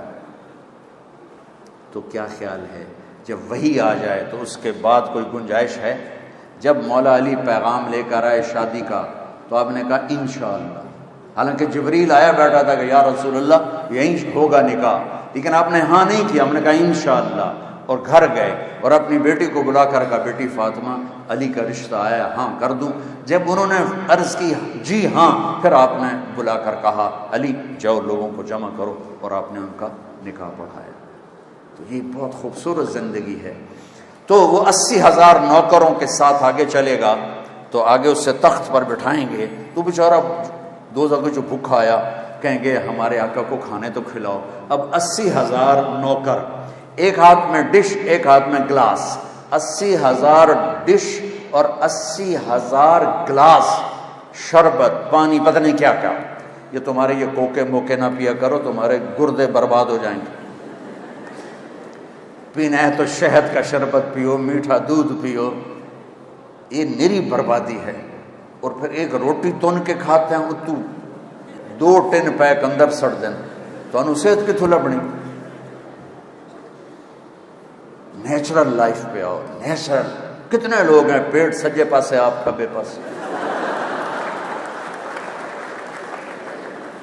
تو کیا خیال ہے جب وحی آ جائے تو اس کے بعد کوئی گنجائش ہے؟ جب مولا علی پیغام لے کر آئے شادی کا تو آپ نے کہا انشاءاللہ، حالانکہ جبریل آیا بیٹھا تھا کہ یا رسول اللہ یہیں ہوگا نکاح، لیکن آپ نے ہاں نہیں کیا، ہم نے کہا انشاءاللہ، اور گھر گئے اور اپنی بیٹی کو بلا کر کہا بیٹی فاطمہ علی کا رشتہ آیا، ہاں کر دوں؟ جب انہوں نے عرض کی جی ہاں، پھر آپ نے بلا کر کہا علی جاؤ لوگوں کو جمع کرو، اور آپ نے ان کا نکاح پڑھایا۔ تو یہ بہت خوبصورت زندگی ہے۔ تو وہ 80,000 نوکروں کے ساتھ آگے چلے گا تو آگے اس سے تخت پر بٹھائیں گے تو بیچارہ دوزخ کو جو بھوکا آیا کہیں گے ہمارے آقا کو کھانے تو کھلاؤ۔ اب 80,000 نوکر، ایک ہاتھ میں ڈش ایک ہاتھ میں گلاس، 80,000 ڈش اور 80,000 گلاس شربت پانی، پتہ نہیں کیا کیا۔ یہ تمہارے یہ کوکے موکے نہ پیا کرو، تمہارے گردے برباد ہو جائیں گے۔ پینا ہے تو شہد کا شربت پیو، میٹھا دودھ پیو، یہ نری بربادی ہے۔ اور پھر ایک روٹی تون کے کھاتے ہیں، تو 2 ٹن پیک اندر سڑ دیں تو انو صحت کتوں لبنی؟ نیچرل لائف پہ آؤ، نیچرل۔ کتنے لوگ ہیں پیٹ سجے پاسے آپ کھبے پاسے،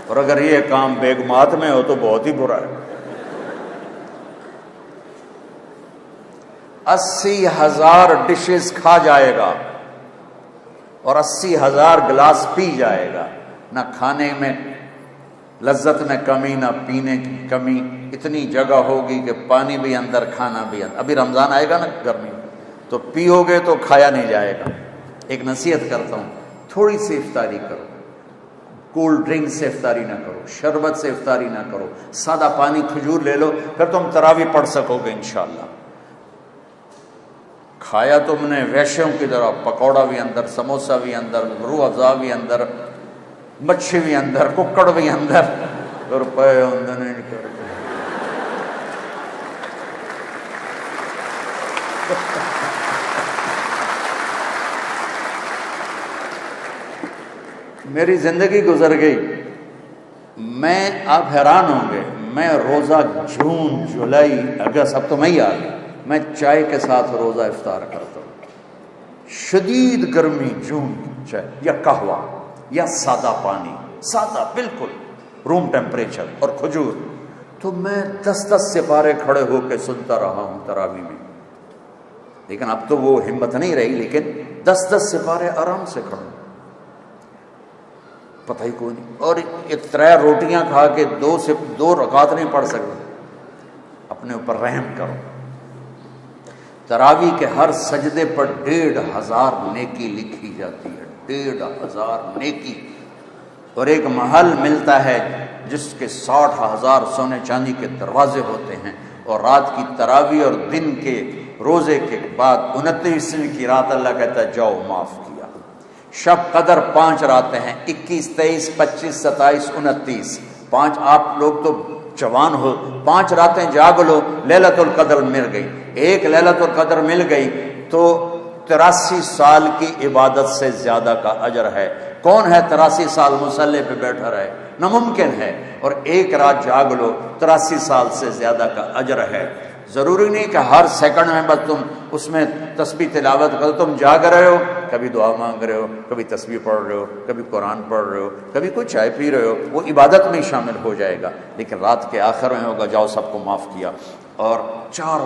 اور اگر یہ کام بیگمات میں ہو تو بہت ہی برا ہے۔ 80,000 ڈشز کھا جائے گا اور 80,000 گلاس پی جائے گا، نہ کھانے میں لذت میں کمی نہ پینے کی کمی، اتنی جگہ ہوگی کہ پانی بھی اندر کھانا بھی اندر۔ ابھی رمضان آئے گا نا گرمی تو پیو گے تو کھایا نہیں جائے گا۔ ایک نصیحت کرتا ہوں، تھوڑی سی افطاری کرو، کولڈ ڈرنک سے افطاری نہ کرو، شربت سے افطاری نہ کرو، سادہ پانی کھجور لے لو، پھر تم تراویح پڑھ سکو گے انشاءاللہ۔ کھایا تم نے ویشیوں کی طرح، پکوڑا بھی اندر، سموسا بھی اندر، روح افزا بھی اندر، مچھی بھی اندر، ککڑ بھی اندر، روپے اندر نہیں کر میری زندگی گزر گئی. میں آپ حیران ہوں گے، میں روزہ جون جولائی اگست، اب تو مئی آ گئی، میں چائے کے ساتھ روزہ افطار کرتا ہوں. شدید گرمی جون کی چائے یا قہوہ یا سادہ پانی، سادہ بالکل روم ٹیمپریچر، اور کھجور. تو میں 10 سپارے کھڑے ہو کے سنتا رہا ہوں تراویح میں. لیکن اب تو وہ ہمت نہیں رہی، لیکن 10 سپارے آرام سے کھڑے، پتہ ہی کوئی نہیں. اور 3 روٹیاں کھا کے 2 رکعت نہیں پڑھ سکتے. اپنے اوپر رحم کرو. تراویح کے ہر سجدے پر 1500 نیکی لکھی جاتی ہے، 1500 نیکی. اور ایک محل ملتا ہے جس کے 60,000 سونے چاندی کے دروازے ہوتے ہیں. اور رات کی تراویح اور دن کے روزے کے بعد 29ویں کی رات اللہ کہتا ہے جاؤ معاف کیا. شب قدر 5 راتیں ہیں، 21 23 25 27 29. 5 آپ لوگ تو جوان ہو، 5 راتیں جاگ لو، لیلۃ القدر مل گئی. ایک لیلۃ القدر مل گئی تو 83 سال کی عبادت سے زیادہ کا اجر ہے. کون ہے 83 سال مصلی پہ بیٹھا رہے؟ ناممکن ہے. اور ایک رات جاگ لو، 83 سال سے زیادہ کا اجر ہے. ضروری نہیں کہ ہر سیکنڈ میں بس تم اس میں تسبیح تلاوت کرو. تم جاگ رہے ہو، کبھی دعا مانگ رہے ہو، کبھی تسبیح پڑھ رہے ہو، کبھی قرآن پڑھ رہے ہو، کبھی کوئی چائے پی رہے ہو، وہ عبادت میں شامل ہو جائے گا. لیکن رات کے آخر میں ہوگا جاؤ سب کو معاف کیا. اور چار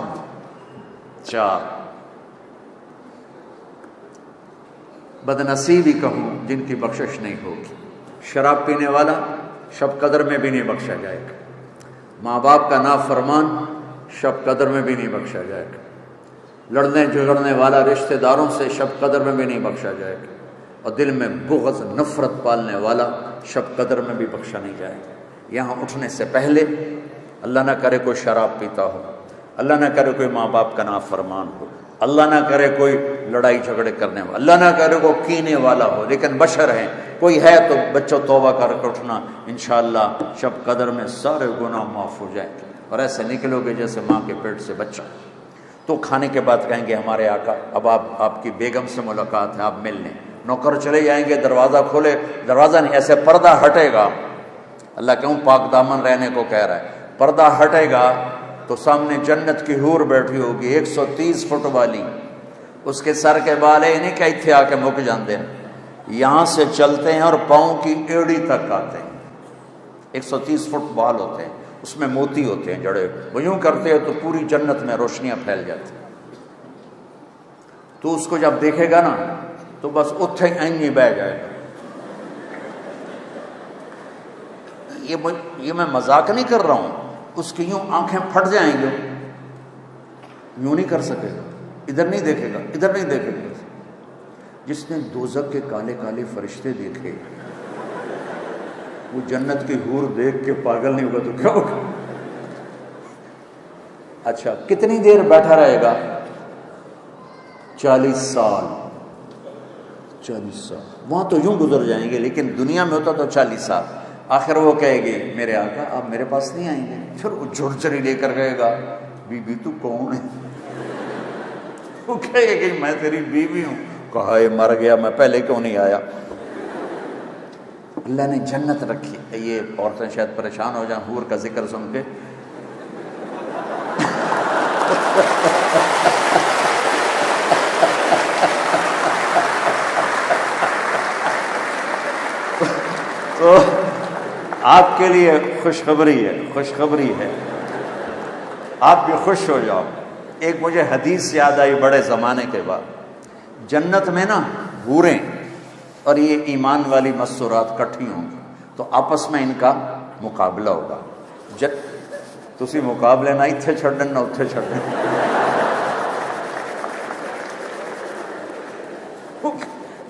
بدنصیبی کہوں جن کی بخشش نہیں ہوگی. شراب پینے والا شب قدر میں بھی نہیں بخشا جائے گا. ماں باپ کا نافرمان شب قدر میں بھی نہیں بخشا جائے گا. لڑنے جھگڑنے والا رشتہ داروں سے شب قدر میں بھی نہیں بخشا جائے گا. اور دل میں بغض نفرت پالنے والا شب قدر میں بھی بخشا نہیں جائے گا. یہاں اٹھنے سے پہلے اللہ نہ کرے کوئی شراب پیتا ہو، اللہ نہ کرے کوئی ماں باپ کا نافرمان ہو، اللہ نہ کرے کوئی لڑائی جھگڑے کرنے والا، اللہ نہ کرے کوئی کینے والا ہو. لیکن بشر ہیں، کوئی ہے تو بچوں توبہ کر کے اٹھنا. انشاءاللہ شب قدر میں سارے گناہ معاف ہو جائیں گے. اور ایسے نکلو گے جیسے ماں کے پیٹ سے بچہ. تو کھانے کے بعد کہیں گے ہمارے آقا اب آپ کی بیگم سے ملاقات ہے، آپ مل لیں. نوکر چلے جائیں گے، دروازہ کھولے، دروازہ نہیں ایسے پردہ ہٹے گا. اللہ کیوں پاک دامن رہنے کو کہہ رہا ہے. پردہ ہٹے گا تو سامنے جنت کی حور بیٹھی ہوگی 130 فٹ والی. اس کے سر کے بال نہیں کہ اتنے آ کے مک جاندے ہیں، یہاں سے چلتے ہیں اور پاؤں کی ایڑی تک آتے ہیں. 130 فٹ بال ہوتے ہیں، اس میں موتی ہوتے ہیں جڑے. وہ یوں کرتے ہیں تو پوری جنت میں روشنیاں پھیل جاتی ہیں. تو اس کو جب دیکھے گا نا تو بس اتھے اینگی بہ جائے گا. یہ میں مذاق نہیں کر رہا ہوں. اس کی یوں آنکھیں پھٹ جائیں گے، یوں نہیں کر سکے گا، ادھر نہیں دیکھے گا، ادھر نہیں دیکھے گا. جس نے دوزخ کے کالے کالے فرشتے دیکھے وہ جنت کی حور دیکھ کے پاگل نہیں ہوگا تو کیا ہوگا؟ اچھا کتنی دیر بیٹھا رہے گا؟ 40 سال. 40 سال وہاں تو یوں گزر جائیں گے، لیکن دنیا میں ہوتا تو 40 سال. آخر وہ کہے گی میرے آقا آپ میرے پاس نہیں آئیں گے. پھر وہ جھڑچری لے کر کہے گا بی بی تو کون ہے؟ وہ کہے گی میں تیری بیوی ہوں. کہا یہ مر گیا، میں پہلے کیوں نہیں آیا. اللہ نے جنت رکھی. یہ عورتیں شاید پریشان ہو جائیں حور کا ذکر سن کے. تو آپ کے لیے خوشخبری ہے، خوشخبری ہے، آپ بھی خوش ہو جاؤ. ایک مجھے حدیث یاد آئی بڑے زمانے کے بعد. جنت میں نا حوریں اور یہ ایمان والی مستورات کٹھی ہوں گی تو آپس میں ان کا مقابلہ ہوگا. تسی مقابلے نہ اتھے چھڑن نہ اتھے چھڑن.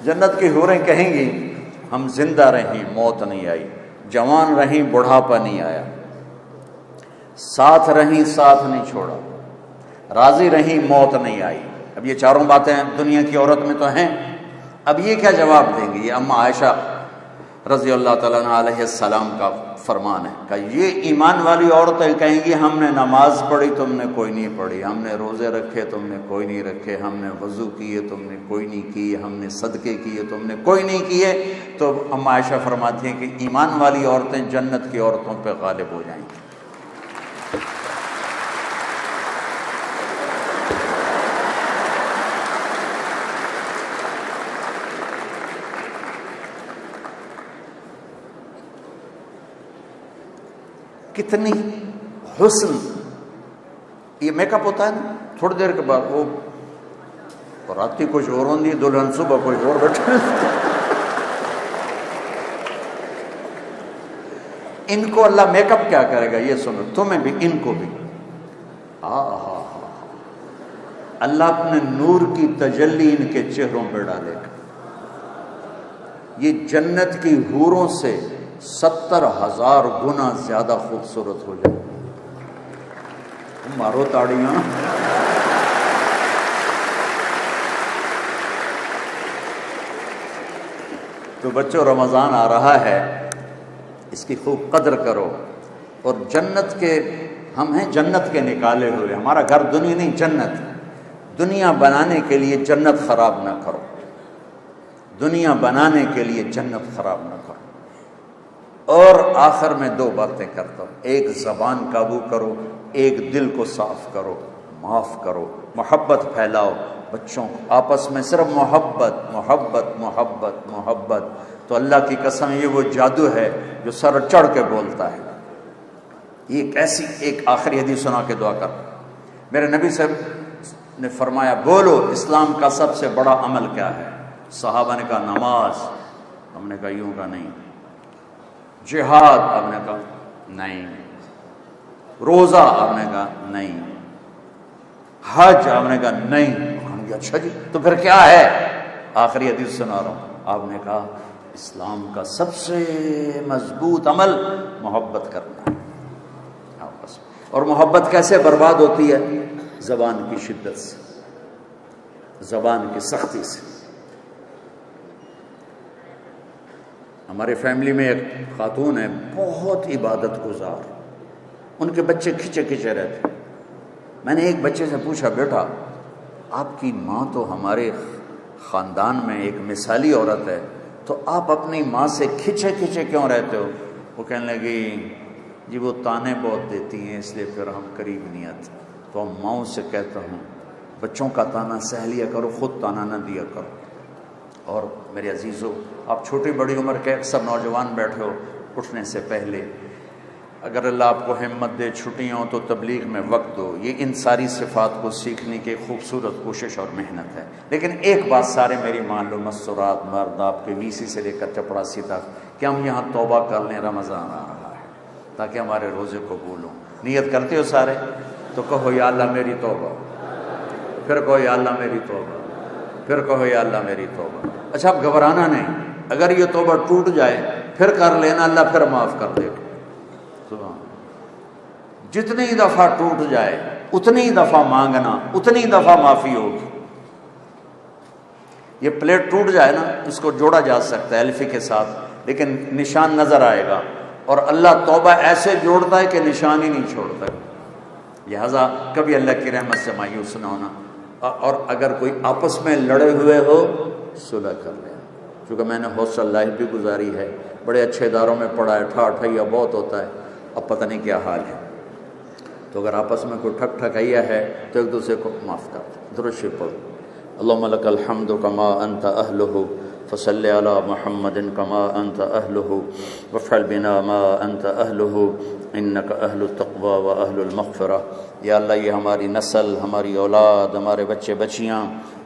جنت کی حوریں کہیں گی ہم زندہ رہیں موت نہیں آئی، جوان رہیں بڑھاپا نہیں آیا، ساتھ رہیں ساتھ نہیں چھوڑا، راضی رہیں موت نہیں آئی. اب یہ چاروں باتیں دنیا کی عورت میں تو ہیں، اب یہ کیا جواب دیں گے؟ یہ اما عائشہ رضی اللہ تعالیٰ عنہ علیہ السلام کا فرمان ہے کہ یہ ایمان والی عورتیں کہیں گی ہم نے نماز پڑھی تم نے کوئی نہیں پڑھی، ہم نے روزے رکھے تم نے کوئی نہیں رکھے، ہم نے وضو کیے تم نے کوئی نہیں کیے، ہم نے صدقے کیے تم نے کوئی نہیں کیے۔ تو اما عائشہ فرماتی ہیں کہ ایمان والی عورتیں جنت کی عورتوں پہ غالب ہو جائیں گی۔ کتنی حسن، یہ میک اپ ہوتا ہے نا، تھوڑی دیر کے بعد وہ راتی کچھ اور ہوندی دلہن صبح کچھ اور بیٹھے۔ ان کو اللہ میک اپ کیا کرے گا یہ سنو، تمہیں بھی ان کو بھی۔ اللہ اپنے نور کی تجلی ان کے چہروں پہ ڈالے گا، یہ جنت کی حوروں سے 70,000 گنا زیادہ خوبصورت ہو جائے۔ مارو تاڑیاں۔ تو بچوں رمضان آ رہا ہے، اس کی خوب قدر کرو، اور جنت کے ہم ہیں جنت کے نکالے ہوئے، ہمارا گھر دنیا نہیں جنت۔ دنیا بنانے کے لیے جنت خراب نہ کرو، دنیا بنانے کے لیے جنت خراب نہ کرو۔ اور آخر میں 2 باتیں کرتا ہوں، ایک زبان قابو کرو، ایک دل کو صاف کرو، معاف کرو، محبت پھیلاؤ بچوں کو آپس میں، صرف محبت محبت محبت محبت۔ تو اللہ کی قسم یہ وہ جادو ہے جو سر چڑھ کے بولتا ہے۔ یہ ایسی ایک آخری حدیث سنا کے دعا کر، میرے نبی صاحب نے فرمایا بولو اسلام کا سب سے بڑا عمل کیا ہے؟ صحابہ نے کہا نماز، ہم نے کہا یوں کا نہیں، جہاد آپ نے کہا نہیں، روزہ آپ نے کہا نہیں، حج آپ نے کہا نہیں۔ اچھا جی تو پھر کیا ہے؟ آخری حدیث سنا رہا ہوں، آپ نے کہا اسلام کا سب سے مضبوط عمل محبت کرنا ہے آپس میں۔ اور محبت کیسے برباد ہوتی ہے؟ زبان کی شدت سے، زبان کی سختی سے۔ ہمارے فیملی میں ایک خاتون ہے بہت عبادت گزار، ان کے بچے کھچے کھچے رہتے۔ میں نے ایک بچے سے پوچھا بیٹا آپ کی ماں تو ہمارے خاندان میں ایک مثالی عورت ہے، تو آپ اپنی ماں سے کھچے کھچے کیوں رہتے ہو؟ وہ کہنے لگی جی وہ تانے بہت دیتی ہیں اس لیے پھر ہم قریب نہیں آتے۔ تو ہم ماؤں سے کہتا ہوں بچوں کا تانا سہ لیا کرو، خود تانا نہ دیا کرو۔ اور میرے عزیزو آپ چھوٹی بڑی عمر کے اکثر نوجوان بیٹھے ہو، اٹھنے سے پہلے اگر اللہ آپ کو ہمت دے چھٹیاں ہوں تو تبلیغ میں وقت دو۔ یہ ان ساری صفات کو سیکھنے کی خوبصورت کوشش اور محنت ہے۔ لیکن ایک بات سارے میری مان لو، مستورات مرد آپ کے وی سی سے لے کر چپڑاسی تک، کہ ہم یہاں توبہ کر لیں، رمضان آ رہا ہے تاکہ ہمارے روزے قبول ہوں۔ نیت کرتے ہو سارے؟ تو کہو یا اللہ میری توبہ، پھر کہو یا اللہ میری توبہ، پھر کہو یا اللہ میری توبہ۔ اچھا اب گھبرانا نہیں، اگر یہ توبہ ٹوٹ جائے پھر کر لینا، اللہ پھر معاف کر دے گا۔ جتنی دفعہ ٹوٹ جائے اتنی دفعہ مانگنا، اتنی دفعہ معافی ہوگی۔ یہ پلیٹ ٹوٹ جائے نا، اس کو جوڑا جا سکتا ہے الفی کے ساتھ، لیکن نشان نظر آئے گا، اور اللہ توبہ ایسے جوڑتا ہے کہ نشان ہی نہیں چھوڑتا۔ لہذا کبھی اللہ کی رحمت سے مایوس نہ ہونا، اور اگر کوئی آپس میں لڑے ہوئے ہو صلح کر لیں۔ چونکہ میں نے ہاسٹل لائف بھی گزاری ہے، بڑے اچھے اداروں میں پڑھا ہے، ٹھاٹھیا بہت ہوتا ہے، اب پتہ نہیں کیا حال ہے۔ تو اگر آپس میں کوئی ٹھک ٹھکائیا ہے تو ایک دوسرے کو معاف کر دیں۔ درود شریف پڑھو، اللہم لک الحمد کما انت اہلہ فصلی علی محمد کما انت اہلہ وافعل بنا ما انت اہلہ انک اہل التقوی و اہل المغفرہ۔ یا اللہ یہ ہماری نسل، ہماری اولاد، ہمارے بچے بچیاں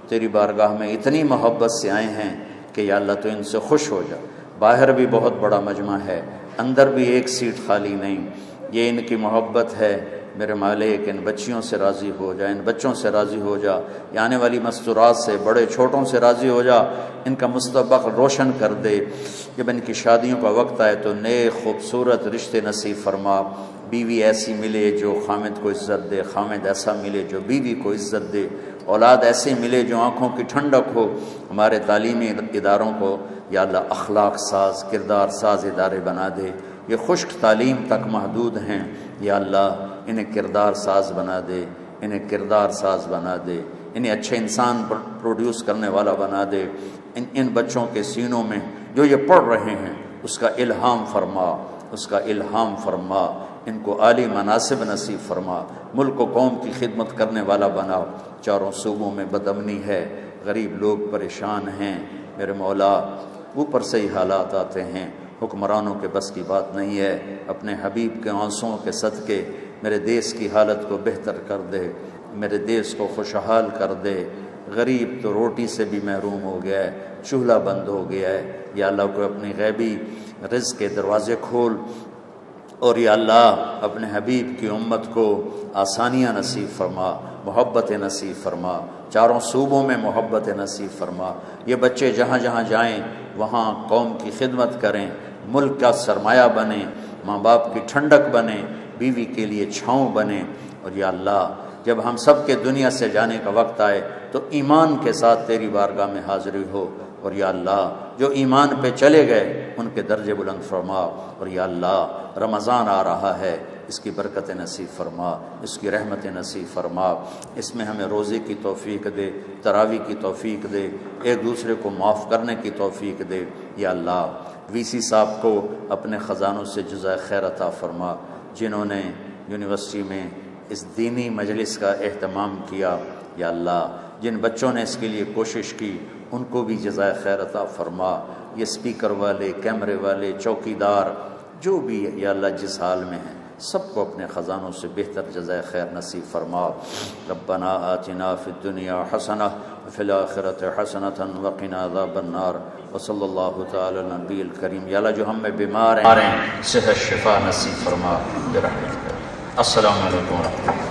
تیری بارگاہ میں اتنی محبت سے آئے ہیں کہ یا اللہ تو ان سے خوش ہو جا۔ باہر بھی بہت بڑا مجمع ہے، اندر بھی ایک سیٹ خالی نہیں، یہ ان کی محبت ہے۔ میرے مالک ان بچیوں سے راضی ہو جا، ان بچوں سے راضی ہو جا، یہ آنے والی مستورات سے، بڑے چھوٹوں سے راضی ہو جا، ان کا مستقبل روشن کر دے۔ جب ان کی شادیوں کا وقت آئے تو نیک خوبصورت رشتے نصیب فرما، بیوی ایسی ملے جو خامد کو عزت دے، خامد ایسا ملے جو بیوی کو عزت دے، اولاد ایسے ملے جو آنکھوں کی ٹھنڈک ہو ہمارے تعلیمی اداروں کو یا اللہ اخلاق ساز کردار ساز ادارے بنا دے۔ یہ خشک تعلیم تک محدود ہیں، یا اللہ انہیں کردار ساز بنا دے، انہیں کردار ساز بنا دے، انہیں اچھے انسان پروڈیوس کرنے والا بنا دے۔ ان بچوں کے سینوں میں جو یہ پڑھ رہے ہیں اس کا الہام فرما، اس کا الہام فرما، ان کو عالی مناصب نصیب فرما، ملک و قوم کی خدمت کرنے والا بنا۔ چاروں صوبوں میں بدامنی ہے، غریب لوگ پریشان ہیں، میرے مولا اوپر سے ہی حالات آتے ہیں، حکمرانوں کے بس کی بات نہیں ہے۔ اپنے حبیب کے آنسوؤں کے صدقے میرے دیس کی حالت کو بہتر کر دے، میرے دیس کو خوشحال کر دے۔ غریب تو روٹی سے بھی محروم ہو گیا ہے، چولہا بند ہو گیا ہے، یا اللہ کو اپنی غیبی رزق کے دروازے کھول، اور یا اللہ اپنے حبیب کی امت کو آسانیاں نصیب فرما، محبت نصیب فرما، چاروں صوبوں میں محبت نصیب فرما۔ یہ بچے جہاں جہاں جائیں وہاں قوم کی خدمت کریں، ملک کا سرمایہ بنیں، ماں باپ کی ٹھنڈک بنیں، بیوی کے لیے چھاؤں بنیں۔ اور یا اللہ جب ہم سب کے دنیا سے جانے کا وقت آئے تو ایمان کے ساتھ تیری بارگاہ میں حاضری ہو، اور یا اللہ جو ایمان پہ چلے گئے ان کے درجے بلند فرما۔ اور یا اللہ رمضان آ رہا ہے، اس کی برکت نصیب فرما، اس کی رحمت نصیب فرما، اس میں ہمیں روزے کی توفیق دے، تراویح کی توفیق دے، ایک دوسرے کو معاف کرنے کی توفیق دے۔ یا اللہ وی سی صاحب کو اپنے خزانوں سے جزائے خیر عطا فرما، جنہوں نے یونیورسٹی میں اس دینی مجلس کا اہتمام کیا، یا اللہ جن بچوں نے اس کے لیے کوشش کی ان کو بھی جزائے خیر عطا فرما۔ یہ اسپیکر والے، کیمرے والے، چوکیدار، جو بھی یا اللہ جس حال میں ہیں سب کو اپنے خزانوں سے بہتر جزائے خیر نصیب فرما۔ ربنا آتنا فی الدنیا حسنہ وفی الآخرۃ حسنۃ وقنا عذاب النار، وصلی اللہ تعالی علی نبی الکریم۔ یا اللہ جو ہم میں بیمار ہیں صحت شفا نصیب فرما برحمتک۔ السلام علیکم ورحمۃ اللہ۔